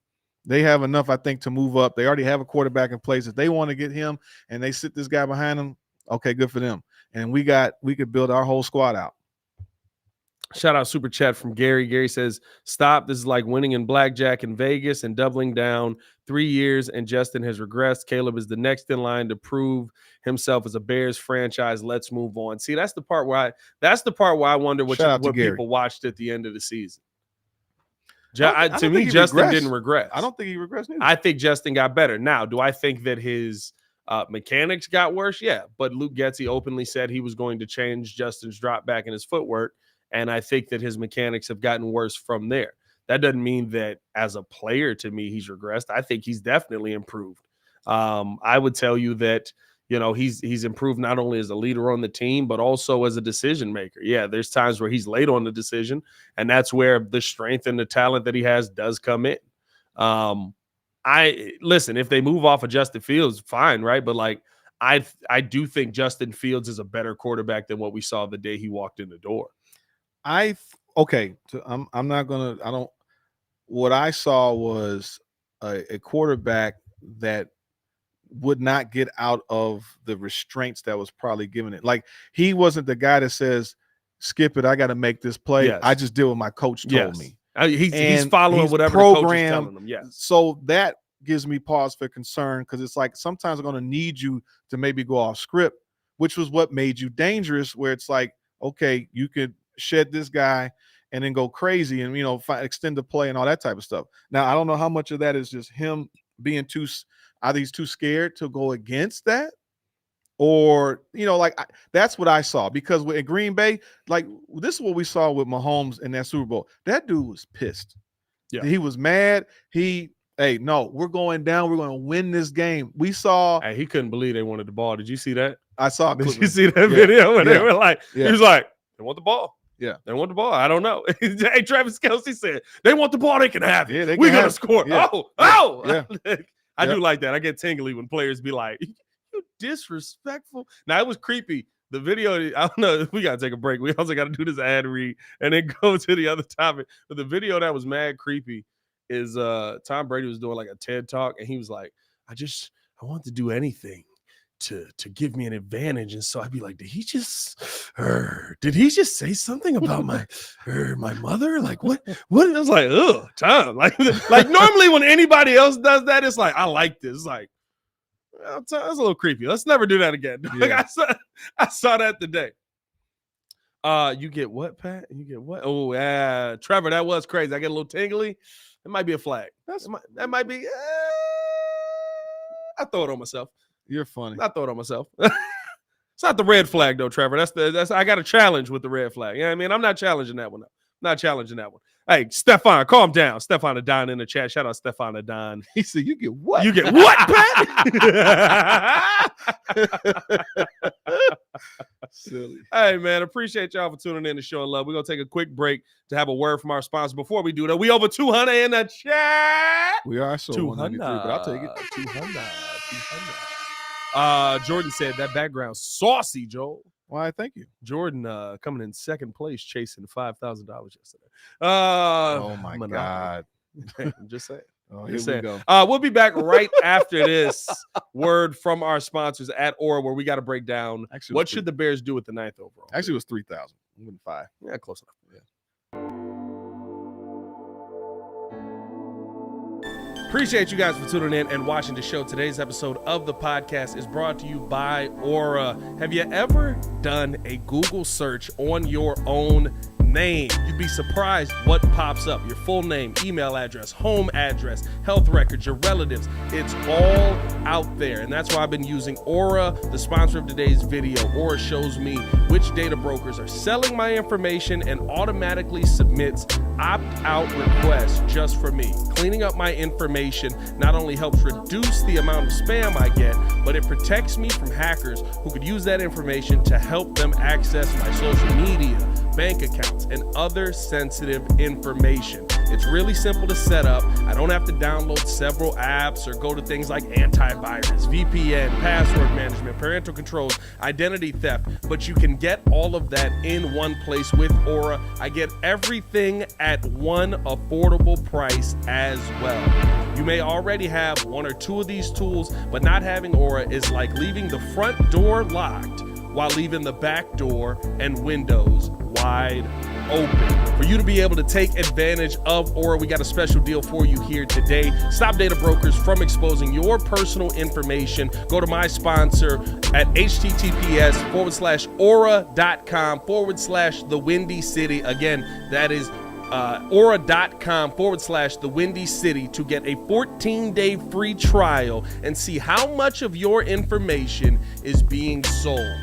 They have enough, I think, to move up. They already have a quarterback in place. If they want to get him and they sit this guy behind him, okay, good for them. And we could build our whole squad out. Shout out super chat from Gary. Gary says, stop. This is like winning in blackjack in Vegas and doubling down. 3 years and Justin has regressed. Caleb is the next in line to prove himself as a Bears franchise. Let's move on. See, that's the part where I wonder what people watched at the end of the season. To me, Justin didn't regress. I don't think he regressed neither. I think Justin got better. Now, do I think that his mechanics got worse? Yeah, but Luke Getsy openly said he was going to change Justin's drop back and his footwork, and I think that his mechanics have gotten worse from there. That doesn't mean that as a player, to me, he's regressed. I think he's definitely improved. I would tell you that he's improved not only as a leader on the team, but also as a decision maker. Yeah, there's times where he's late on the decision, and that's where the strength and the talent that he has does come in. Listen, if they move off of Justin Fields, fine, right? But like, I do think Justin Fields is a better quarterback than what we saw the day he walked in the door. What I saw was a quarterback that would not get out of the restraints that was probably given it. Like, he wasn't the guy that says, skip it, I got to make this play. Yes. I just did what my coach told me. He's following whatever the coach is telling him. Yes. So that gives me pause for concern, because it's like sometimes I'm going to need you to maybe go off script, which was what made you dangerous, where it's like, okay, you could shed this guy and then go crazy and, extend the play and all that type of stuff. Now, I don't know how much of that is just him being either he's too scared to go against that, or, that's what I saw. Because in Green Bay, like, this is what we saw with Mahomes in that Super Bowl. That dude was pissed. Yeah. He was mad. No, we're going down. We're going to win this game. We saw. He couldn't believe they wanted the ball. Did you see that? I saw. Did you see that video when they were like, he was like, they want the ball. Yeah. They want the ball. I don't know. Hey, Travis Kelce said, they want the ball. They can have it. Yeah, we're going to score. Yeah. Oh. Yeah. I do like that. I get tingly when players be like, you disrespectful. Now, it was creepy. The video, I don't know. We got to take a break. We also got to do this ad read and then go to the other topic. But the video that was mad creepy is Tom Brady was doing like a TED talk, and he was like, I want to do anything to give me an advantage. And so I'd be like, did he just say something about my mother? Like what? I was like, oh, Tom. Like normally when anybody else does that, it's like, I like this. It's like, well, that's a little creepy. Let's never do that again. Yeah. Like I saw that today. You get what, Pat? You get what? Oh, yeah, Trevor, that was crazy. I get a little tingly. It might be a flag. That might be. I throw it on myself. You're funny. I throw it on myself. It's not the red flag though, Trevor. That's I got a challenge with the red flag. You know what I mean? I'm not challenging that one. Not challenging that one. Hey, Stefan, calm down. Stefan Adon in the chat. Shout out Stefan Adon. He said, "You get what? You get what, Pat?" Silly. Hey, man, appreciate y'all for tuning in to Show and Love. We're gonna take a quick break to have a word from our sponsor. Before we do that, we over 200 in the chat. We are so 193, but I'll take it. 200. Jordan said that background saucy, Joel. Why? Thank you, Jordan. Coming in second place, chasing $5,000 yesterday. Oh my God! I'm just saying. Oh, here we go. We'll be back right after this word from our sponsors at Aura, where we got to break down what should the Bears do with the 9th overall. Actually, it was 3,000. 5. Yeah, close enough. Yeah. Appreciate you guys for tuning in and watching the show. Today's episode of the podcast is brought to you by Aura. Have you ever done a Google search on your own name? You'd be surprised what pops up. Your full name, email address, home address, health records, your relatives. It's all out there. And that's why I've been using Aura, the sponsor of today's video. Aura shows me which data brokers are selling my information and automatically submits opt-out requests just for me. Cleaning up my information not only helps reduce the amount of spam I get, but it protects me from hackers who could use that information to help them access my social media, bank accounts, and other sensitive information. It's really simple to set up. I don't have to download several apps or go to things like antivirus, VPN, password management, parental controls, identity theft, but you can get all of that in one place with Aura. I get everything at one affordable price as well. You may already have one or two of these tools, but not having Aura is like leaving the front door locked while leaving the back door and windows wide open. For you to be able to take advantage of Aura, we got a special deal for you here today. Stop data brokers from exposing your personal information. Go to my sponsor at https:/aura.com/the Windy City. Again, that is aura.com/the Windy City to get a 14-day free trial and see how much of your information is being sold.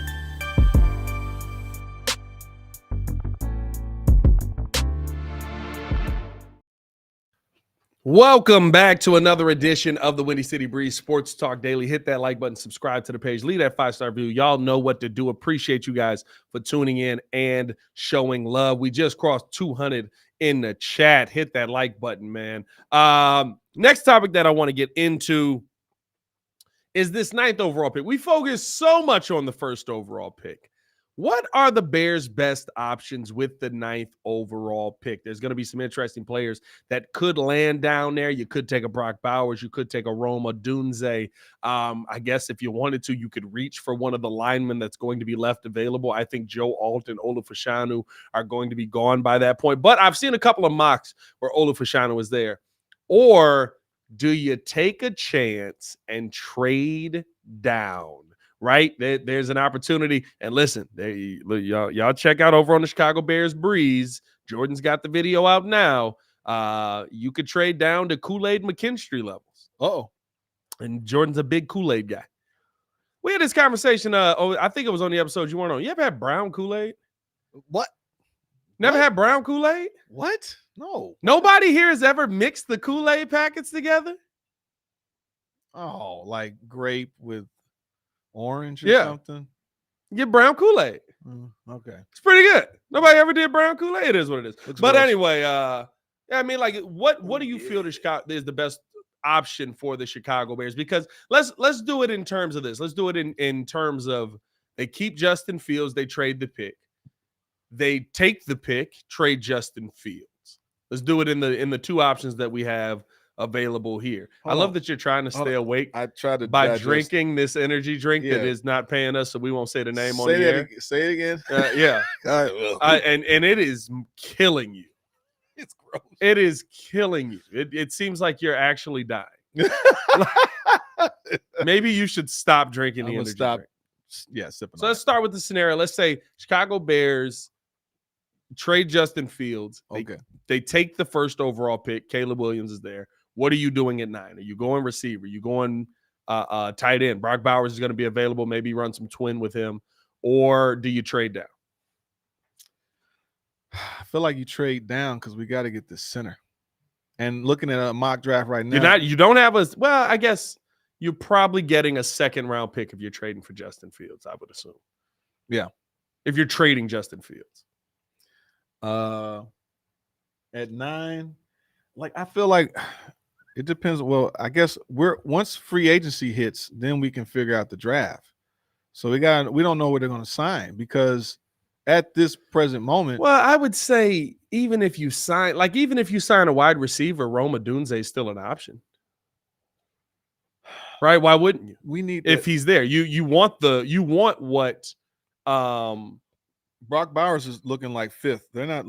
Welcome back to another edition of the Windy City Breeze Sports Talk Daily. Hit that like button, subscribe to the page, leave that 5-star review. Y'all know what to do. Appreciate you guys for tuning in and showing love. We just crossed 200 in the chat. Hit that like button, man. Next topic that I want to get into is this 9th overall pick. We focus so much on the first overall pick. What are the Bears' best options with the 9th overall pick? There's going to be some interesting players that could land down there. You could take a Brock Bowers. You could take a Roma Dunze. I guess if you wanted to, you could reach for one of the linemen that's going to be left available. I think Joe Alt and Olu Fashanu are going to be gone by that point. But I've seen a couple of mocks where Olu Fashanu is there. Or do you take a chance and trade down? Right? There's an opportunity. And listen, y'all check out over on the Chicago Bears Breeze. Jordan's got the video out now. You could trade down to Kool-Aid McKinstry levels. Uh-oh. And Jordan's a big Kool-Aid guy. We had this conversation. I think it was on the episode you weren't on. You ever had brown Kool-Aid? What? Never had brown Kool-Aid? What? No. Nobody here has ever mixed the Kool-Aid packets together? Oh, like grape with orange or something? Get brown Kool-Aid. Okay. It's pretty good. Nobody ever did brown Kool-Aid. It is what it is. Looks but gross. Anyway, I mean, like, what do you feel is the best option for the Chicago Bears? Because let's do it in terms of this. Let's do it in terms of they keep Justin Fields, they trade the pick. They take the pick, trade Justin Fields. Let's do it in the two options that we have available here. I Hold love on. that you're trying to Hold stay on. awake I tried to by digest. drinking this energy drink that Yeah. is not paying us, so we won't say the name on Say the that air. again. Say it again. Yeah, All right, well, and it is killing you. it's gross. It is killing you. It seems like you're actually dying. Maybe you should stop drinking I'm the gonna energy stop. drink. Yeah, sipping. So on let's start with the scenario. Let's say Chicago Bears trade Justin Fields. it. Okay. They take the first overall pick. Caleb Williams is there. What are you doing at 9? Are you going receiver? Are you going tight end? Brock Bowers is going to be available. Maybe run some twin with him. Or do you trade down? I feel like you trade down because we got to get the center. And looking at a mock draft right now, You don't have a, well, I guess you're probably getting a second round pick if you're trading for Justin Fields, I would assume. Yeah. If you're trading Justin Fields. At 9, like I feel like it depends. Well, I guess once free agency hits, then we can figure out the draft. So we don't know what they're going to sign because at this present moment, Well, I would say even if you sign a wide receiver, Roma Dunze is still an option. Right? Why wouldn't you? we need If he's there. You want what Brock Bowers is looking like 5th. They're not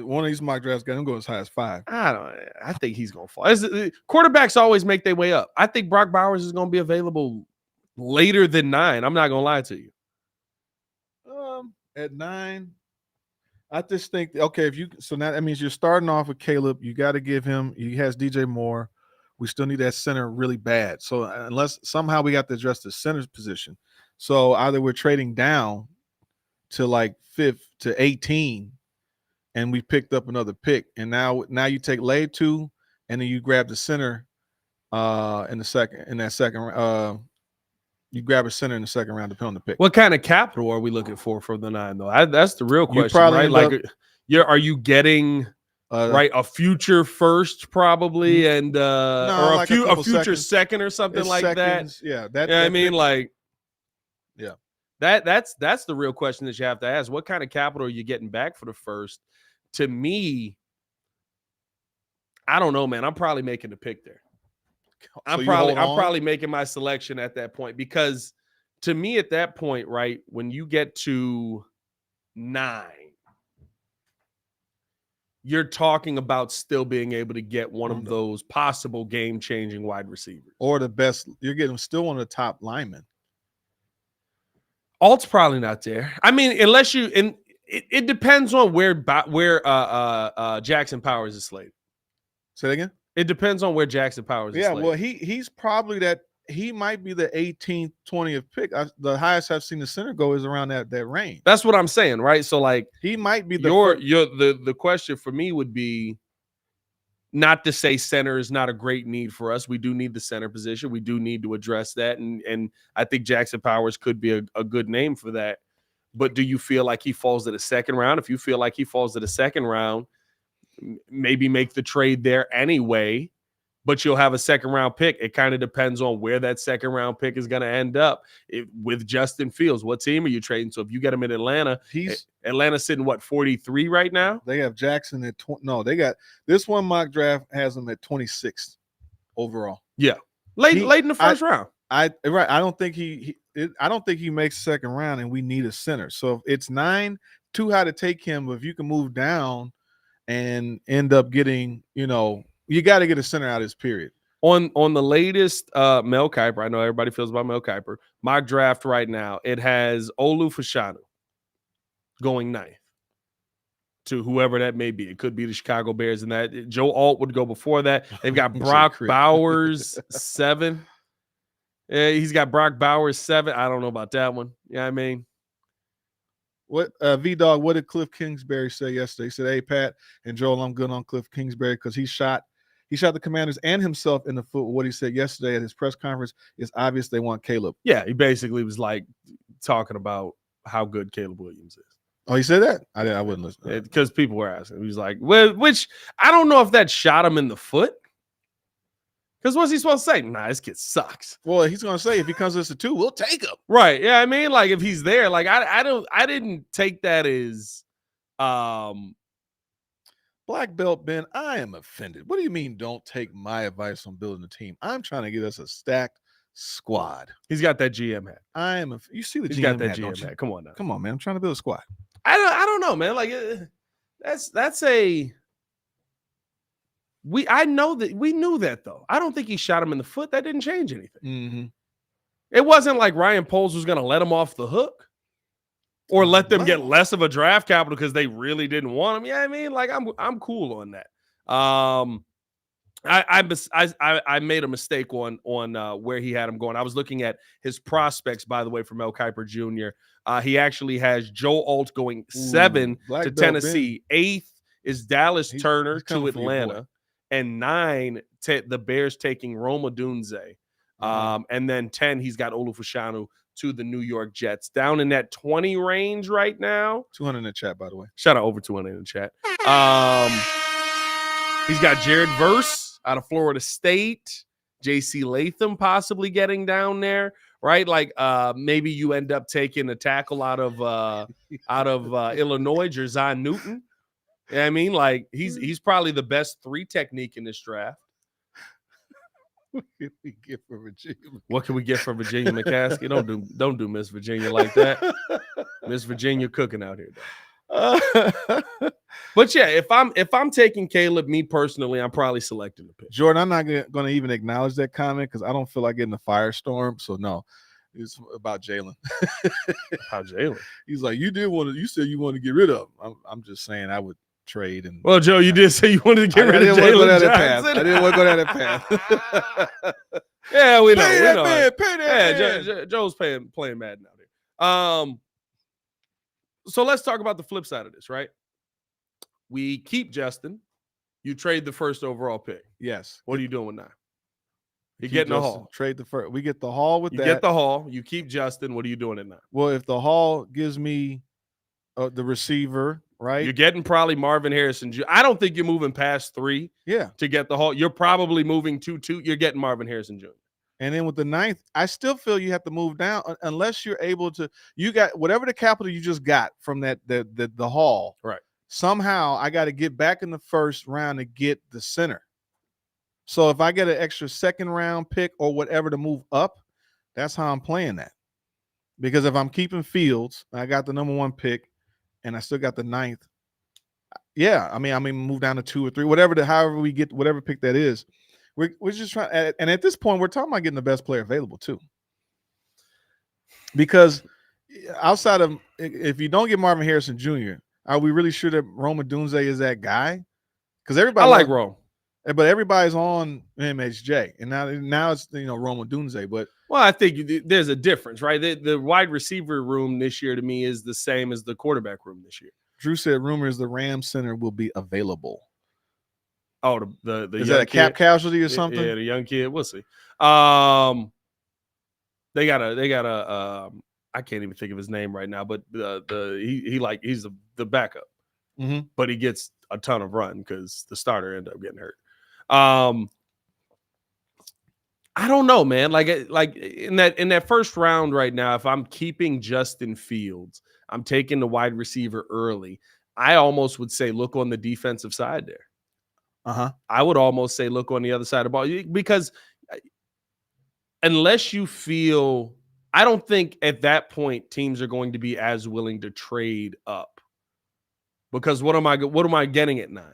one of these mock drafts got him go as high as 5. I think he's gonna fall. Quarterbacks always make their way up. I think Brock Bowers is gonna be available later than 9. I'm not gonna lie to you. At 9, I just think okay, so now that means you're starting off with Caleb. You got to give him. He has DJ Moore. We still need that center really bad. So unless somehow we got to address the center's position, so either we're trading down to like 5th to 18, and we picked up another pick, and now you take lay 2, and then you grab the center in that second. You grab a center in the second round, depending on the pick. What kind of capital are we looking for the 9, though? That's the real question, right? Like, are you getting a future first, probably, and or like a future seconds. second or something like seconds, that? Yeah, I mean, like, yeah, that's the real question that you have to ask. What kind of capital are you getting back for the first? To me, I don't know, man. I'm probably making the pick there. I'm probably making my selection at that point, because to me at that point, right, when you get to 9, you're talking about still being able to get one of those possible game-changing wide receivers. Or the best, you're getting still one of the top linemen. Alt's probably not there. I mean, unless you, and it depends on where Jackson Powers is slated. Say that again? It depends on where Jackson Powers is slated. Well, he's probably he might be the 18th, 20th pick. The highest I've seen the center go is around that range. That's what I'm saying, right? So like he might be the question for me would be not to say center is not a great need for us. We do need the center position. We do need to address that. And I think Jackson Powers could be a good name for that. But do you feel like he falls to the second round? If you feel like he falls to the second round, maybe make the trade there anyway, but you'll have a second round pick. It kind of depends on where that second round pick is going to end up. With Justin Fields, what team are you trading? So if you get him in Atlanta, Atlanta's sitting 43 right now. They have Jackson at 20. No, they got this one mock draft has him at 26th overall. Yeah, late in the first round. I don't think I don't think he makes second round, and we need a center. So if it's 9, too high to take him. But if you can move down and end up getting, you got to get a center out of this period. On the latest Mel Kiper, I know everybody feels about Mel Kiper, mock draft right now, it has Olu Fashanu going 9th to whoever that may be. It could be the Chicago Bears, and that Joe Alt would go before that. They've got Brock Bowers 7. Yeah, he's got Brock Bowers 7. I don't know about that one. Yeah, I mean, what V-Dog, what did Cliff Kingsbury say yesterday? He said, "Hey, Pat and Joel, I'm good on Cliff Kingsbury because he shot the Commanders and himself in the foot." What he said yesterday at his press conference is obvious they want Caleb. Yeah, he basically was like talking about how good Caleb Williams is. Oh, he said that? I wouldn't listen. Because people were asking. He was like, well, which I don't know if that shot him in the foot. Because what's he supposed to say? Nah, this kid sucks. Well, he's gonna say if he comes to 2, we'll take him. Right. Yeah, I mean, like if he's there, like I didn't take that as but Black Belt Ben, I am offended. What do you mean don't take my advice on building a team? I'm trying to get us a stacked squad. He's got that GM hat. You see the He's GM got that hat, don't GM you? hat. Come on now. Come on, man. I'm trying to build a squad. I don't know, man. Like that's a I know that we knew that though. I don't think he shot him in the foot. That didn't change anything. Mm-hmm. It wasn't like Ryan Poles was going to let him off the hook or let them get less of a draft capital because they really didn't want him. Yeah, I mean, like I'm cool on that. I made a mistake on where he had him going. I was looking at his prospects, by the way, for Mel Kiper Jr. He actually has Joe Alt going 7 to Tennessee. Ben. 8th is Dallas Turner to Atlanta. And 9, the Bears taking Rome Odunze. And then 10, he's got Olufoshanu to the New York Jets. Down in that 20 range right now. 200 in the chat, by the way. Shout out over 200 in the chat. He's got Jared Verse out of Florida State. J.C. Latham possibly getting down there, right? Like maybe you end up taking a tackle out of Illinois, Jerzon Newton. You know what I mean? Like he's probably the best 3 technique in this draft. What can we get for Virginia? What can we get for Virginia McCaskey? Don't do Miss Virginia like that. Miss Virginia cooking out here, though. But yeah, if I'm taking Caleb, me personally, I'm probably selecting the pick. Jordan, I'm not going to even acknowledge that comment because I don't feel like getting a firestorm. So no, it's about Jalen. How Jalen? He's like, you said you want to get rid of him. I'm just saying I would trade. And well, Joe, you did say you wanted to get rid of Jalen Johnson. I didn't want to go down that path. Yeah, we know. Pay that man. Joe's playing Madden out here. So let's talk about the flip side of this, right? We keep Justin. You trade the first overall pick. Yes. What are you doing now? You're getting Justin, a haul. Trade the first. We get the haul with you that. You get the haul. You keep Justin. What are you doing it now? Well, if the haul gives me the receiver, right? You're getting probably Marvin Harrison. I don't think you're moving past 3. Yeah. To get the haul. You're probably moving 2. You're getting Marvin Harrison Jr. And then with the 9th, I still feel you have to move down unless you're able to. You got whatever the capital you just got from the haul. Right. Somehow I got to get back in the first round to get the center. So if I get an extra 2nd round pick or whatever to move up, that's how I'm playing that. Because if I'm keeping Fields, I got the number 1 pick, and I still got the 9th. Yeah, I mean move down to 2 or 3, however we get whatever pick that is. We're just trying, and at this point, we're talking about getting the best player available too. Because outside of if you don't get Marvin Harrison Jr., are we really sure that Rome Odunze is that guy? Because everybody, I like Rome, but everybody's on MHJ, and now it's Rome Odunze. But well, I think there's a difference, right? The wide receiver room this year to me is the same as the quarterback room this year. Drew said rumors the Rams center will be available. Oh, the is that a cap casualty or something? Yeah, the young kid. We'll see. They got a I can't even think of his name right now, but he's the backup, but he gets a ton of run because the starter ended up getting hurt. I don't know, man. Like in that first round right now, if I'm keeping Justin Fields, I'm taking the wide receiver early. I almost would say look on the defensive side there. I would almost say look on the other side of the ball because unless you feel, I don't think at that point teams are going to be as willing to trade up. Because what am I getting at 9?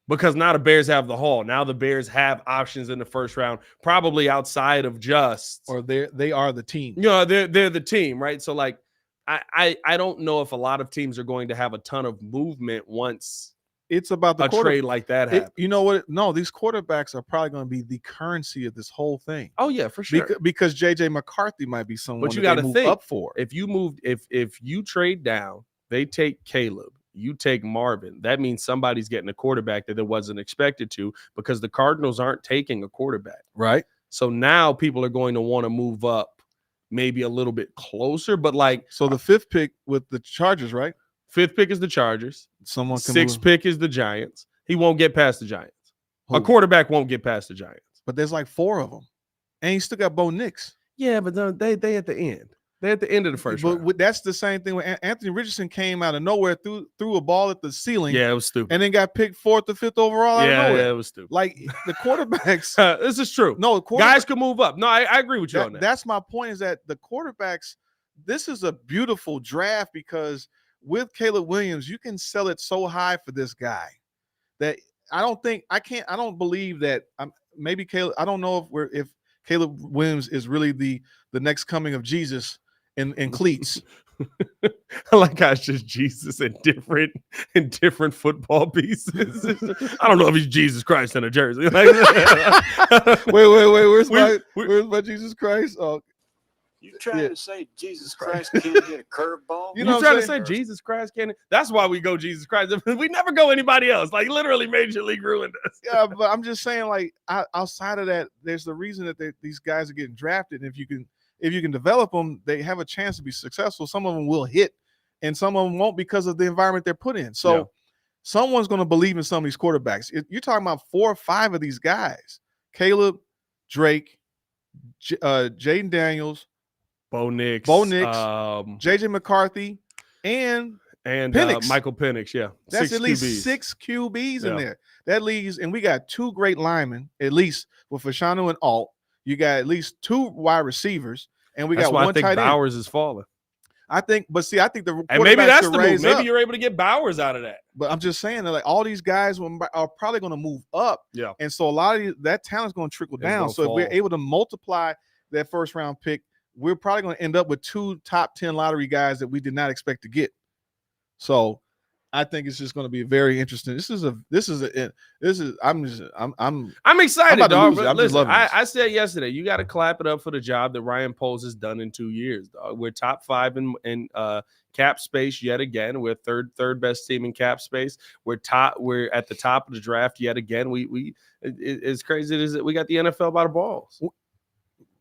Because now the Bears have the haul. Now the Bears have options in the first round, probably outside of just, or they are the team. They're the team, right? So like I don't know if a lot of teams are going to have a ton of movement once it's about the trade like that happens. You know what? No, these quarterbacks are probably going to be the currency of this whole thing. Oh yeah, for sure. Because JJ McCarthy might be someone but you got to think up for. If you trade down, they take Caleb. You take Marvin. That means somebody's getting a quarterback that it wasn't expected to because the Cardinals aren't taking a quarterback. Right. So now people are going to want to move up maybe a little bit closer. But so the 5th pick with the Chargers, right? 5th pick is the Chargers. Someone 6th pick is the Giants. He won't get past the Giants. Who? A quarterback won't get past the Giants. But there's like 4 of them. And you still got Bo Nix. Yeah, but they at the end. They're at the end of the first But round. that's the same thing. When Anthony Richardson came out of nowhere, threw a ball at the ceiling, Yeah, it was stupid. and then got picked 4th or 5th overall out of nowhere. Yeah, it was stupid. Like the quarterbacks. This is true. No, guys can move up. No, I agree with you on that. That's my point. Is that the quarterbacks? This is a beautiful draft because with Caleb Williams, you can sell it so high for this guy that I don't believe that. Maybe Caleb. I don't know if Caleb Williams is really the next coming of Jesus in cleats. I like how it's just Jesus in different football pieces. I don't know if he's Jesus Christ in a jersey. Like, wait. Where's my Jesus Christ? Oh, you trying to say Jesus Christ can't get a curveball? You trying to say Jesus Christ can't? That's why we go Jesus Christ. We never go anybody else. Like literally, Major League ruined us. Yeah, but I'm just saying, like outside of that, there's the reason that these guys are getting drafted. And if you can develop them, they have a chance to be successful. Some of them will hit, and some of them won't because of the environment they're put in. So someone's going to believe in some of these quarterbacks. You're talking about 4 or 5 of these guys: Caleb, Drake, Jaden Daniels, Bo Nix, JJ McCarthy, and Penix. Michael Penix. Yeah, that's at least QBs. 6 QBs in there. That leaves, and we got 2 great linemen, at least with Fashanu and Holt. You got at least 2 wide receivers, and we got 1 I think tight end. Bowers is falling. I think the and maybe that's the move. Maybe you're able to get Bowers out of that. But I'm just saying that like all these guys are probably going to move up. Yeah, and so a lot of that talent's going to trickle down. So if we're able to multiply that first round pick, we're probably going to end up with 2 top 10 lottery guys that we did not expect to get. So I think it's just going to be very interesting. I'm excited, dog. I'm Listen, loving this. I said yesterday, you got to clap it up for the job that Ryan Poles has done in 2 years. Dog. We're top 5 in cap space yet again. We're third best team in cap space. We're at the top of the draft yet again. It's crazy as we got the NFL by the balls.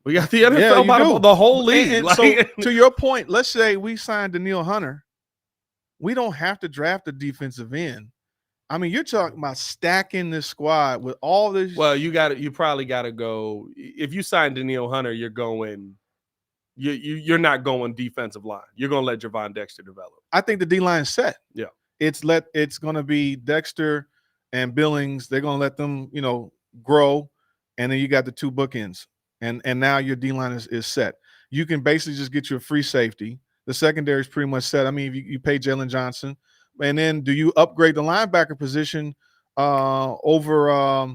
We got the NFL by the whole league. And so to your point, let's say we signed Danielle Hunter. We don't have to draft a defensive end. I mean, you're talking about stacking this squad with all this. Well, you probably got to go. If you sign Danielle Hunter, you're not going defensive line. You're going to let Javon Dexter develop. I think the D line is set. Yeah, it's going to be Dexter and Billings. They're going to let them, grow, and then you got the 2 bookends, and now your D line is set. You can basically just get you a free safety. The secondary is pretty much set. I mean, if you pay Jalen Johnson, and then do you upgrade the linebacker position over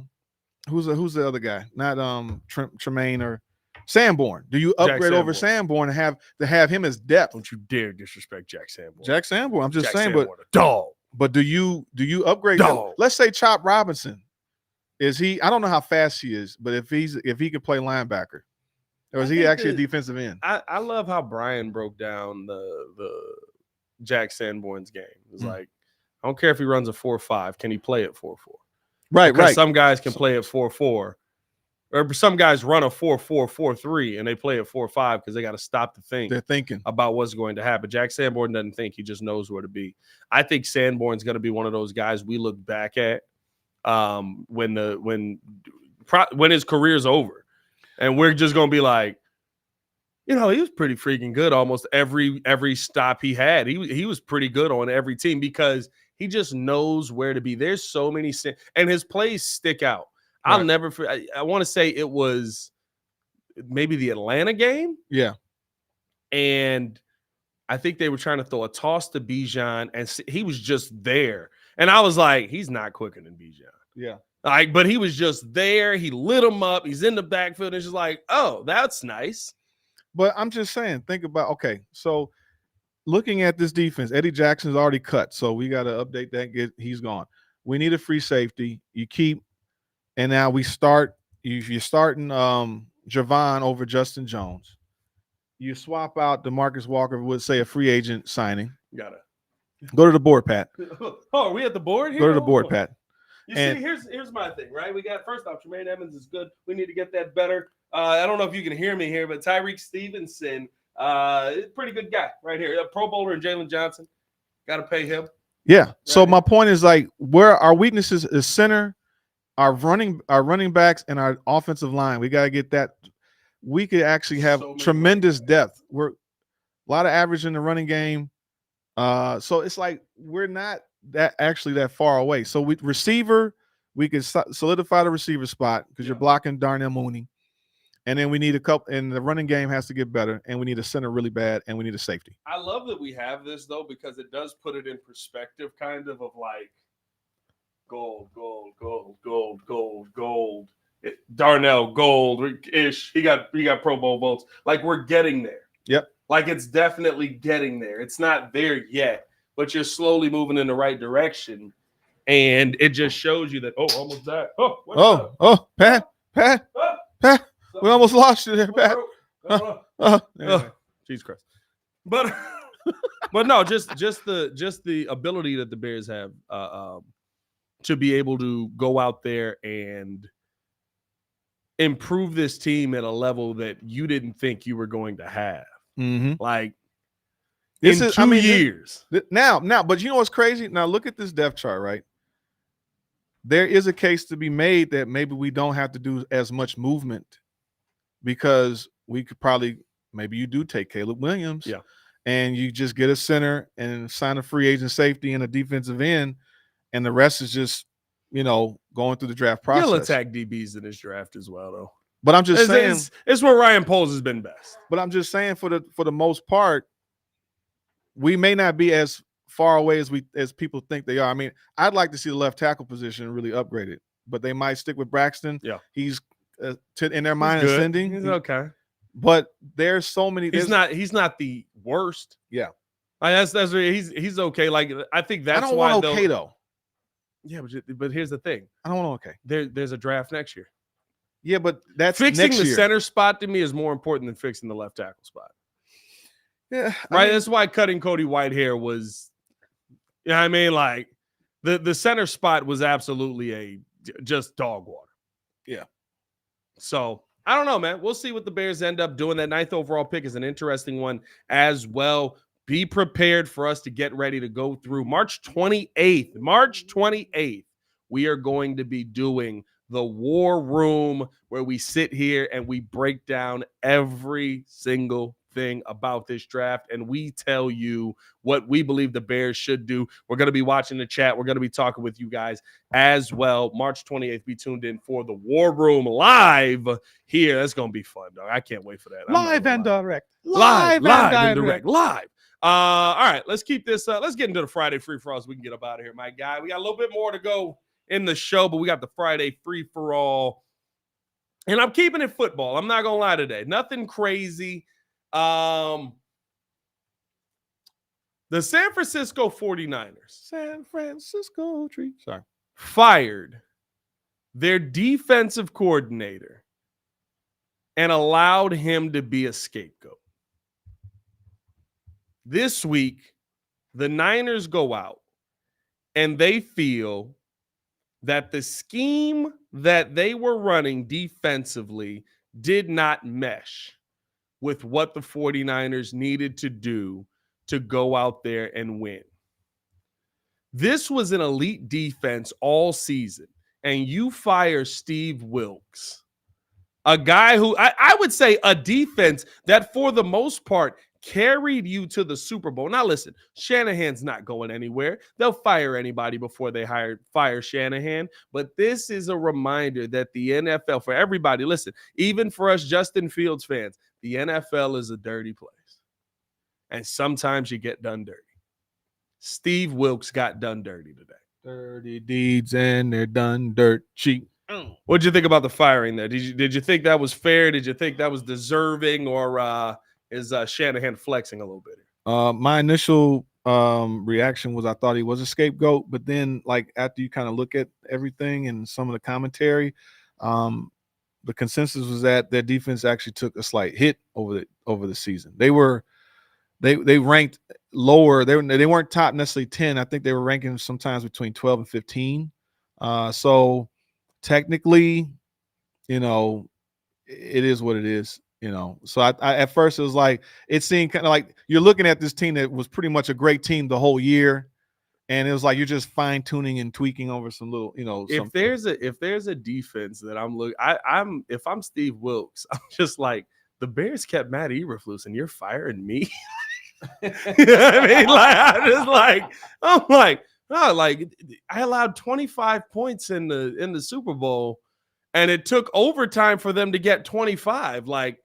who's the other guy? Not Tremaine or Sanborn. Do you upgrade over Sanborn and have him as depth? Don't you dare disrespect Jack Sanborn. Jack Sanborn. I'm just saying, Sanborn, dog. But do you upgrade? Let's say Chop Robinson. Is he? I don't know how fast he is, but if he can play linebacker. Or is he actually a defensive end? I love how Brian broke down the Jack Sanborn's game. It's like, I don't care if he runs a 4.5. Can he play at 4.4? Right. Some guys can play at 4.4. Or some guys run a 4.4, 4.3, and they play at 4.5 because they got to stop to think. They're thinking about what's going to happen. Jack Sanborn doesn't think. He just knows where to be. I think Sanborn's going to be one of those guys we look back at when his career's over. And we're just going to be like, he was pretty freaking good almost every stop he had. He was pretty good on every team because he just knows where to be. There's so many – and his plays stick out. Right. I'll never – I want to say it was maybe the Atlanta game. Yeah. And I think they were trying to throw a toss to Bijan, and he was just there. And I was like, he's not quicker than Bijan. Yeah. But he was just there. He lit him up. He's in the backfield. And it's just like, oh, that's nice. But I'm just saying, think about, okay, so looking at this defense, Eddie Jackson's already cut. So we got to update that. He's gone. We need a free safety. You keep, and now we start, you're starting Javon over Justin Jones. You swap out DeMarcus Walker with, say, a free agent signing. Gotta go to the board, Pat. Oh, are we at the board here? Go to the board, Pat. See, here's my thing, right? We got, first off, Tremaine Edmonds is good. We need to get that better. I don't know if you can hear me here, but Tyreek Stevenson, pretty good guy right here. A Pro Bowler and Jalen Johnson. Got to pay him. Yeah. Right. So my point is, like, where our weaknesses is center, our running backs, and our offensive line. We got to get that. We could actually have tremendous depth. A lot of average in the running game. So it's like we're not that far away. So we could solidify the receiver spot because you're blocking Darnell Mooney. And then we need a couple, and the running game has to get better, and we need a center really bad, and we need a safety. I love that we have this, though, because it does put it in perspective, kind of like gold. Darnell, gold-ish. He got Pro Bowl votes. Like, we're getting there. Yep. Like, it's definitely getting there. It's not there yet, but you're slowly moving in the right direction. And it just shows you that, almost that. Pat. We almost lost you there, Pat. Jesus Christ. But no, just the ability that the Bears have to be able to go out there and improve this team at a level that you didn't think you were going to have. Mm-hmm. Like this in is 2 years. Now, but you know what's crazy? Now look at this depth chart, right? There is a case to be made that maybe we don't have to do as much movement because we could probably maybe you do take Caleb Williams, and you just get a center and sign a free agent safety and a defensive end, and the rest is just going through the draft process. You'll attack DBs in this draft as well, though. But I'm just saying it's where Ryan Poles has been best. But I'm just saying for the most part, we may not be as far away as people think they are. I mean, I'd like to see the left tackle position really upgraded, but they might stick with Braxton. Yeah, he's in their mind ascending. He's okay, but there's so many. He's not the worst. Yeah, that's he's okay. Like I think that's I don't why want okay though. Yeah, but here's the thing. I don't want okay. There's a draft next year. Yeah, but that's fixing next the year. Center spot to me is more important than fixing the left tackle spot. Yeah, right. That's why cutting Cody Whitehair was. Yeah, I mean, like the center spot was absolutely just dog water. Yeah. So I don't know, man. We'll see what the Bears end up doing. That 9th overall pick is an interesting one as well. Be prepared for us to get ready to go through March 28th. March 28th, we are going to be doing the War Room, where we sit here and we break down every single thing about this draft, and we tell you what we believe the Bears should do. We're going to be watching the chat. We're going to be talking with you guys as well. March 28th, be tuned in for the War Room live here. That's going to be fun, dog. I can't wait for that. Live and direct. Live and direct. Live. All right, let's keep this. Let's get into the Friday free for all so we can get up out of here, my guy. We got a little bit more to go in the show, but we got the Friday free for all, and I'm keeping it football. I'm not gonna lie today. Nothing crazy. The San Francisco 49ers, fired their defensive coordinator and allowed him to be a scapegoat. This week, the Niners go out and they feel that the scheme that they were running defensively did not mesh with what the 49ers needed to do to go out there and win. This was an elite defense all season, and you fire Steve Wilks, a guy who I would say a defense that for the most part carried you to the Super Bowl. Now, listen, Shanahan's not going anywhere. They'll fire anybody before they fire Shanahan. But this is a reminder that the NFL, for everybody, listen, even for us Justin Fields fans, the NFL is a dirty place. And sometimes you get done dirty. Steve Wilks got done dirty today. Dirty deeds and they're done dirt cheap. What did you think about the firing there? Did you think that was fair? Did you think that was deserving, or is Shanahan flexing a little bit? My initial reaction was I thought he was a scapegoat, but then like after you kind of look at everything and some of the commentary, the consensus was that their defense actually took a slight hit over the season. They ranked lower. They weren't top necessarily 10. I think they were ranking sometimes between 12 and 15. So technically, it is what it is. So I at first it was like it seemed kind of like you're looking at this team that was pretty much a great team the whole year, and it was like you're just fine tuning and tweaking over some little, If there's a defense that I'm looking, if I'm Steve Wilks, I'm just like, the Bears kept Matt Eberflus and you're firing me. You know what I mean? Like, I'm like, oh, like I allowed 25 points in the Super Bowl, and it took overtime for them to get 25. Like,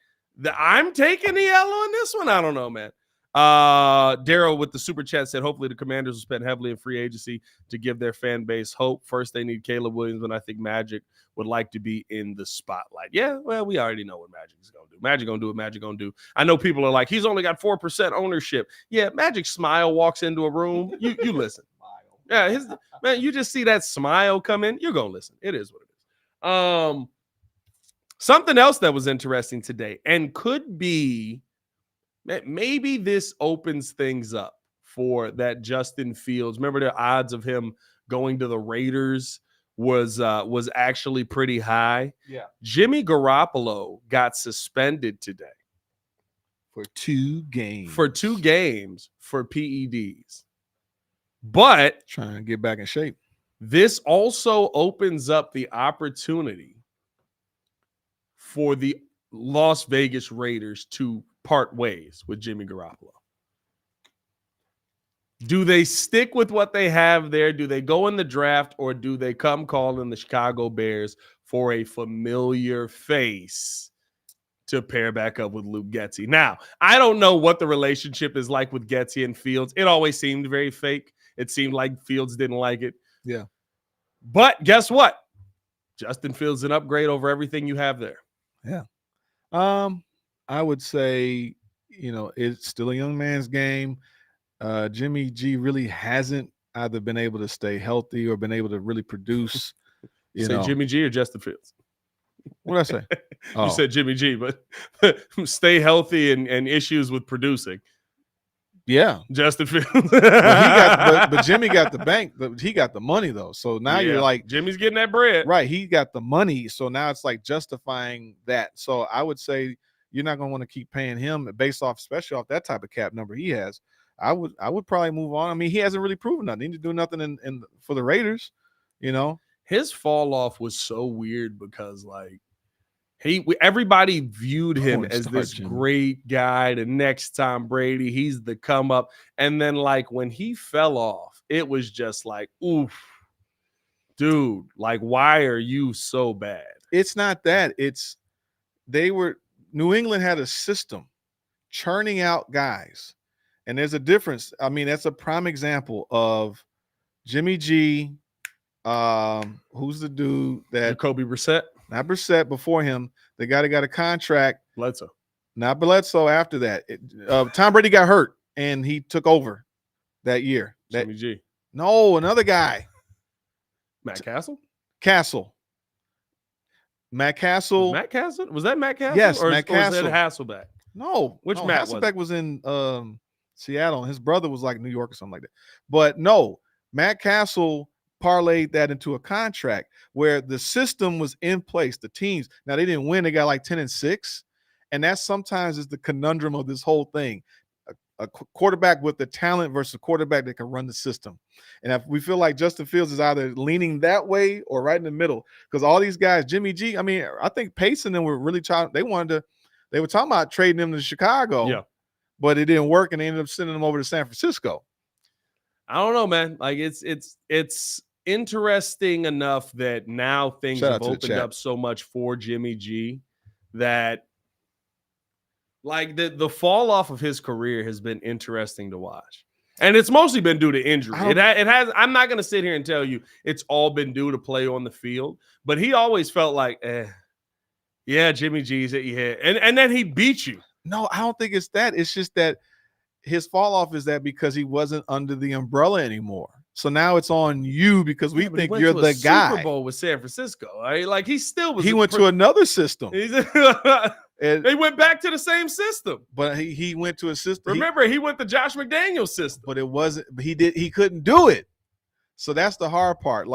I'm taking the L on this one. I don't know, man. Daryl with the super chat said, hopefully the Commanders will spend heavily in free agency to give their fan base hope. First, they need Caleb Williams, and I think Magic would like to be in the spotlight. Yeah, well, we already know what Magic is going to do. Magic going to do what Magic going to do. I know people are like, he's only got 4% ownership. Yeah, Magic smile walks into a room. You listen. Yeah, man, you just see that smile come in. You're going to listen. It is what it is. Something else that was interesting today and could be, maybe this opens things up for that Justin Fields. Remember the odds of him going to the Raiders was actually pretty high. Yeah. Jimmy Garoppolo got suspended today For 2 games. for PEDs. But Trying to get back in shape. this also opens up the opportunity for the Las Vegas Raiders to part ways with Jimmy Garoppolo. Do they stick with what they have there? Do they go in the draft, or do they come calling the Chicago Bears for a familiar face to pair back up with Luke Getsy? Now, I don't know what the relationship is like with Getsy and Fields. It always seemed very fake. It seemed like Fields didn't like it. Yeah. But guess what? Justin Fields is an upgrade over everything you have there. Yeah. I would say, it's still a young man's game. Jimmy G really hasn't either been able to stay healthy or been able to really produce. Say Jimmy G or Justin Fields? What did I say? Oh. You said Jimmy G, but stay healthy and issues with producing. Yeah. Justin Fields. but Jimmy got the bank. He got the money, though. So now you're like, Jimmy's getting that bread. Right. He got the money. So now it's like justifying that. So I would say you're not going to want to keep paying him based off, especially off that type of cap number he has. I would probably move on. I mean, he hasn't really proven nothing. He didn't do nothing in for the Raiders, His fall off was so weird because everybody viewed him as this great guy, the next Tom Brady. He's the come up. And then when he fell off, it was just like, oof, dude, why are you so bad? It's not that. New England had a system churning out guys. And there's a difference. I mean, that's a prime example of Jimmy G. Who's the dude that Jacoby Brissett? Not Brissett, before him. The guy that got a contract. Bledsoe. Not Bledsoe after that. Tom Brady got hurt and he took over that year. Jimmy G. No, another guy. Matt Castle? Matt Castle. Matt Castle? Was that Matt Castle? Yes, or, Matt Or Castle. was that Hasselbeck? No. Matt Hasselbeck was in Seattle, and his brother was New York or something like that. But no, Matt Castle parlayed that into a contract where the system was in place. The teams, now they didn't win, they got 10-6, and that sometimes is the conundrum of this whole thing. A quarterback with the talent versus a quarterback that can run the system. And if we feel like Justin Fields is either leaning that way or right in the middle, because all these guys, Jimmy G, I mean, I think Pace and them were really trying. They were talking about trading him to Chicago. Yeah. But it didn't work, and they ended up sending them over to San Francisco. I don't know, man. It's interesting enough that now things have opened up so much for Jimmy G that the fall off of his career has been interesting to watch. And it's mostly been due to injury. It has. I'm not going to sit here and tell you it's all been due to play on the field, but he always felt like, yeah, Jimmy G's at your head. And then he beat you. No, I don't think it's that. It's just that his fall off is that because he wasn't under the umbrella anymore. So now it's on you because we think you're the guy. Super Bowl with San Francisco, right? He still was. He went to another system. They went back to the same system, but he went to a system. Remember, he went to Josh McDaniels' system, but it wasn't. He couldn't do it. So that's the hard part.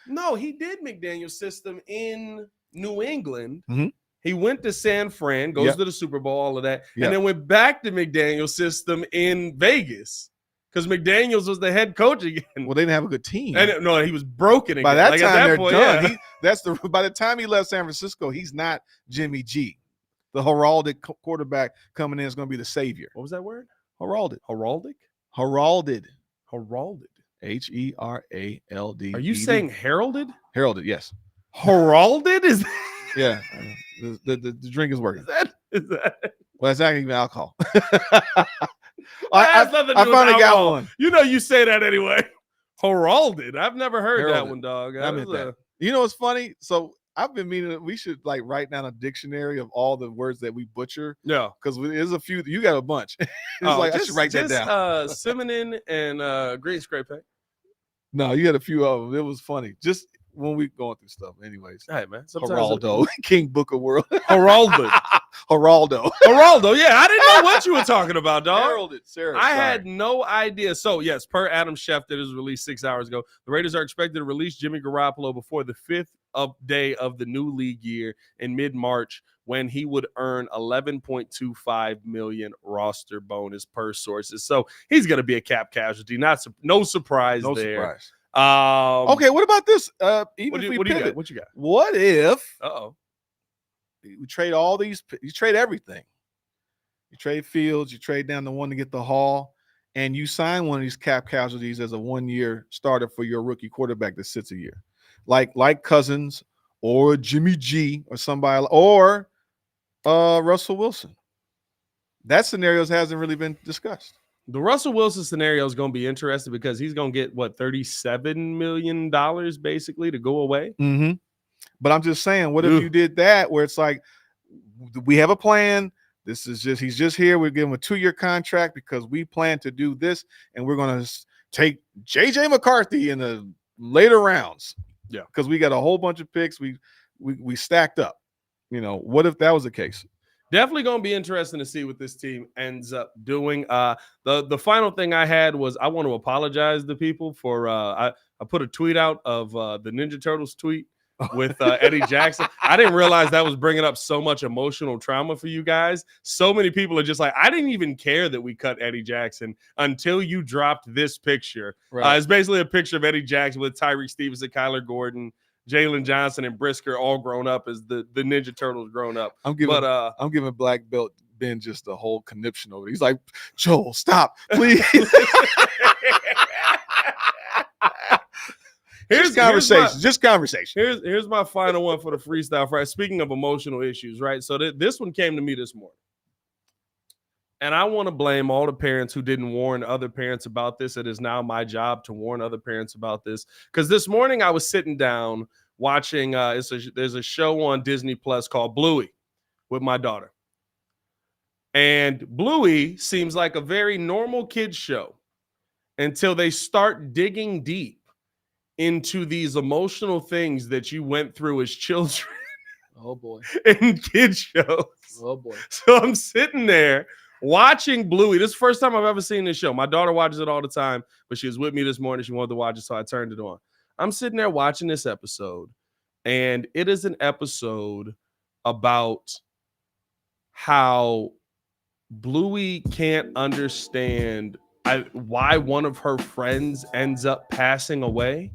No, he did McDaniels' system in New England. Mm-hmm. He went to San Fran, goes to the Super Bowl, all of that, and then went back to McDaniels' system in Vegas because McDaniels was the head coach again. Well, they didn't have a good team. And he was broken again. By that time, they're done. Yeah. By the time he left San Francisco, he's not Jimmy G. The heraldic quarterback coming in is going to be the savior. What was that word? Heralded. Heraldic? Heralded. Heralded. Heralded. Are you saying heralded? heralded? Yes. Heralded? Is Yeah. The drink is working. is that Well, it's not even alcohol. That I has nothing to do with finally got alcohol. one. You know you say that anyway. Heralded. I've never heard that Heralded. one, dog. I meant that. You know what's funny? So I've been meaning we should like write down a dictionary of all the words that we butcher Yeah. because there's a few. You got a bunch. It's like I should write that down. Cinnamon and green scrape. No, you had a few of them. It was funny. Just when we going through stuff. Anyways. Hey man. Geraldo. King Booker World. Heralded. Geraldo. Geraldo. Yeah, I didn't know what you were talking about, dog. Heralded. Sarah. I had no idea. So, yes, per Adam Schefter, it was released 6 hours ago. The Raiders are expected to release Jimmy Garoppolo before the 5th day of the new league year in mid-March, when he would earn $11.25 million roster bonus per sources. So he's going to be a cap casualty. No surprise there. Okay, what about this? Even if we pivot, what you got? What if we trade all these? You trade everything. You trade Fields. You trade down the one to get the Hall, and you sign one of these cap casualties as a 1-year starter for your rookie quarterback that sits a year, like Cousins or Jimmy G or somebody, or Russell Wilson. That scenario hasn't really been discussed. The Russell Wilson scenario is going to be interesting because he's going to get $37 million basically to go away. Mm-hmm. But I'm just saying, what if you did that where it's like, we have a plan. He's just here. We're giving him a 2-year contract because we plan to do this, and we're going to take JJ McCarthy in the later rounds. Yeah, because we got a whole bunch of picks. We stacked up. You know, what if that was the case? Definitely going to be interesting to see what this team ends up doing. The final thing I had was I want to apologize to people for I put a tweet out of the Ninja Turtles tweet with Eddie Jackson. I didn't realize that was bringing up so much emotional trauma for you guys. So many people are just like, I didn't even care that we cut Eddie Jackson until you dropped this picture. Right. It's basically a picture of Eddie Jackson with Tyreek Stevenson, Kyler Gordon, Jalen Johnson, and Brisker all grown up as the Ninja Turtles grown up. I'm giving Black Belt Ben just a whole conniption over it. He's like, Joel, stop, please. Here's conversation. Here's my final one for the freestyle Friday. Speaking of emotional issues, right? So this one came to me this morning. And I want to blame all the parents who didn't warn other parents about this. It is now my job to warn other parents about this. Because this morning I was sitting down watching, there's a show on Disney Plus called Bluey with my daughter. And Bluey seems like a very normal kid's show until they start digging deep into these emotional things that you went through as children. Oh, boy. In kid shows. Oh, boy. So I'm sitting there watching Bluey. This is the first time I've ever seen this show. My daughter watches it all the time, but she was with me this morning. She wanted to watch it, so I turned it on. I'm sitting there watching this episode, and it is an episode about how Bluey can't understand why one of her friends ends up passing away.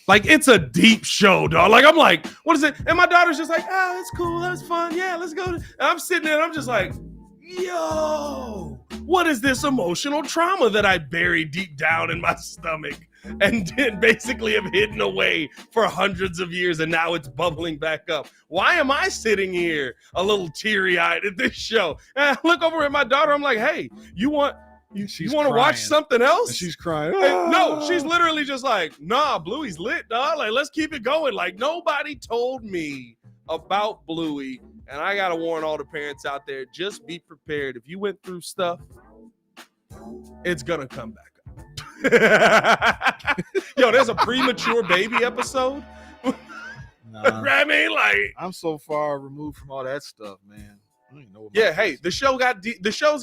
Like, it's a deep show, dog. Like, I'm like, what is it? And my daughter's just like, it's cool. That's fun. Yeah, let's go. And I'm sitting there and I'm just like, yo, what is this emotional trauma that I buried deep down in my stomach and then basically have hidden away for hundreds of years, and now it's bubbling back up? Why am I sitting here a little teary-eyed at this show? And I look over at my daughter. I'm like, hey, you want to watch something else? And she's crying. No, she's literally just like, nah, Bluey's lit, dog. Like, let's keep it going. Like, nobody told me about Bluey. And I got to warn all the parents out there, just be prepared. If you went through stuff, it's going to come back up. Yo, there's a premature baby episode. Nah. I mean, like, I'm so far removed from all that stuff, man. I don't even know yeah, hey, the show's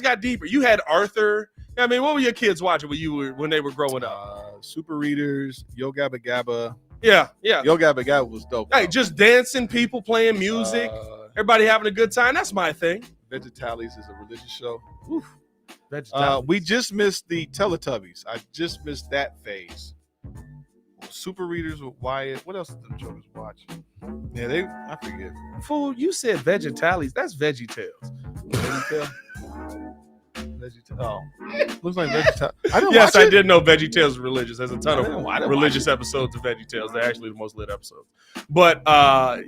got deeper. You had Arthur. I mean, what were your kids watching when they were growing up? Super Readers, Yo Gabba Gabba. Yeah. Yo Gabba Gabba was dope. Hey, just dancing, people playing music, everybody having a good time. That's my thing. VeggieTales is a religious show. Oof. We just missed the Teletubbies. I just missed that phase. Super Readers with Wyatt. What else did the jokers watch? Yeah, I forget. Fool, you said VeggieTales. That's VeggieTales. VeggieTales? Oh, looks like VeggieTales. I didn't Yes, watch I it. did know VeggieTales is religious. There's a ton I didn't of watch religious it. episodes of VeggieTales. They're actually the most lit episodes. But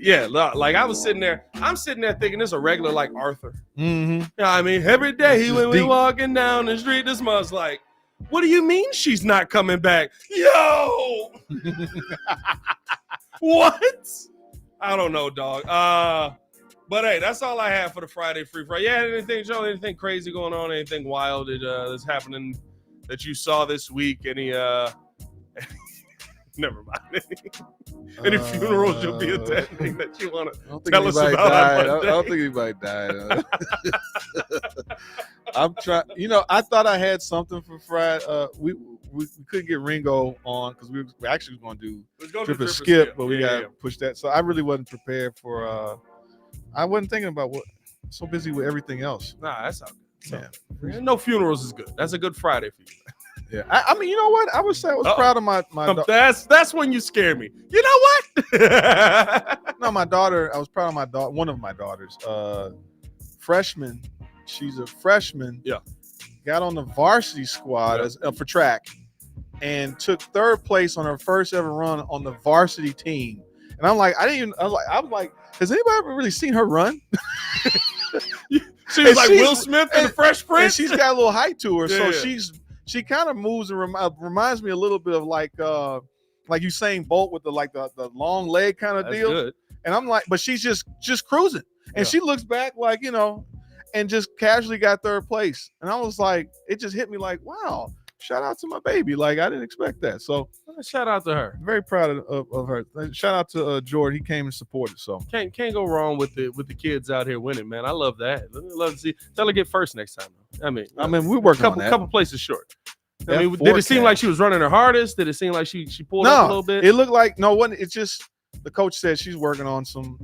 yeah, like I was sitting there, I'm sitting there thinking this is a regular like Arthur. Mm-hmm. You know what I mean, every day This is when we deep. walking down the street, this month's like, what do you mean she's not coming back? Yo, what? I don't know, dog. But hey, that's all I have for the Friday Free Fry. Yeah, anything, Joe? Anything crazy going on? Anything wild that's happening that you saw this week? Any never mind. Any funerals you'll be attending that you want to tell us about? I don't think anybody died. I'm trying. You know, I thought I had something for Friday. We couldn't get Ringo on because we actually was going to do Trip and Skip, but we got to push that. So I really wasn't prepared for. I wasn't thinking about what. So busy with everything else. Nah, that's all good. Yeah. No funerals is good. That's a good Friday for you. Yeah, I mean, you know what? I would say I was proud of my That's when you scare me. You know what? No, my daughter. I was proud of my daughter. One of my daughters, freshman. She's a freshman. Yeah, got on the varsity squad as for track, and took third place on her first ever run on the varsity team. And I'm like, I was like, has anybody ever really seen her run? She was like Will Smith in the Fresh Prince. And she's got a little height to her, so Yeah. she kind of moves and reminds me a little bit of like Usain Bolt with the long leg kind of That's deal. good. And I'm like, but she's just cruising, and Yeah. she looks back like, you know, and just casually got third place. And I was like, it just hit me like, wow, shout out to my baby. Like I didn't expect that. So Shout out to her. very proud of her. Shout out to Jordan. He came and supported. So Can't go wrong with the kids out here winning, man. I love that. I love to see. Tell her to get first next time. Though. I mean, we're working on that. couple places short. I mean, That did it seem forecast. like she was running her hardest? Did it seem like she pulled up a little bit? It looked like it's just the coach said she's working on some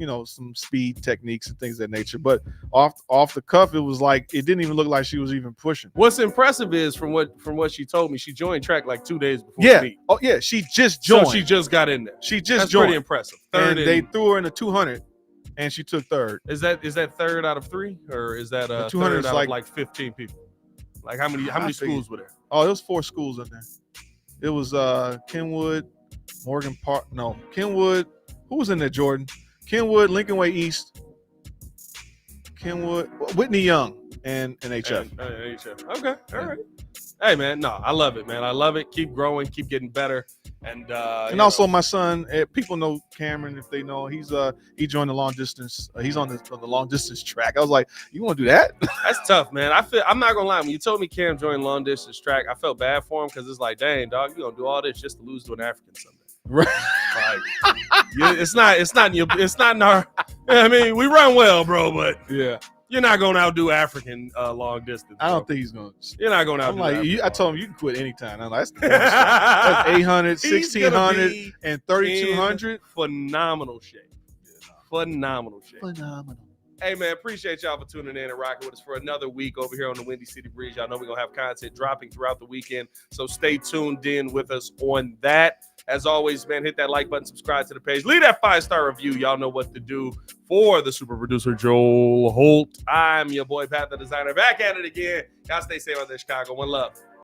speed techniques and things of that nature. But off the cuff, it was like it didn't even look like she was even pushing. What's impressive is from what she told me, she joined track like 2 days before Yeah. the meet. Oh yeah, she just joined. So she just got in there. She just That's joined. pretty impressive. And they threw her in the 200, and she took third. Is that third out of 3, or is that The 200 third is out of like 15 people? Like how many I schools were there? Oh, there was 4 schools in there. It was Kenwood, Morgan Park. No, Kenwood. Who was in there, Jordan? Kenwood, Lincoln Way East, Kenwood, Whitney Young, and HF. HF. Okay, all right. Hey man, no, I love it, man. I love it. Keep growing, keep getting better, and also my son. People know Cameron if they know he joined the long distance. He's on the long distance track. I was like, you want to do that? That's tough, man. I'm not gonna lie. When you told me Cam joined long distance track, I felt bad for him because it's like, dang, dog, you gonna do all this just to lose to an African someday. Right. Like, it's not in our. I mean, we run well, bro, but Yeah. you're not gonna outdo African long distance. I don't bro. think he's gonna. You're not gonna I'm outdo. like, African I long told him you can quit anytime. I'm like, that's 800, He's gonna 1600, be and 3200. phenomenal shape. Phenomenal shape. Phenomenal. Hey, man, appreciate y'all for tuning in and rocking with us for another week over here on the Windy City Breeze. Y'all know we're going to have content dropping throughout the weekend, so stay tuned in with us on that. As always, man, hit that like button, subscribe to the page, leave that 5-star review. Y'all know what to do. For the super producer, Joel Holt, I'm your boy, Pat the Designer, back at it again. Y'all stay safe out there, Chicago. One love.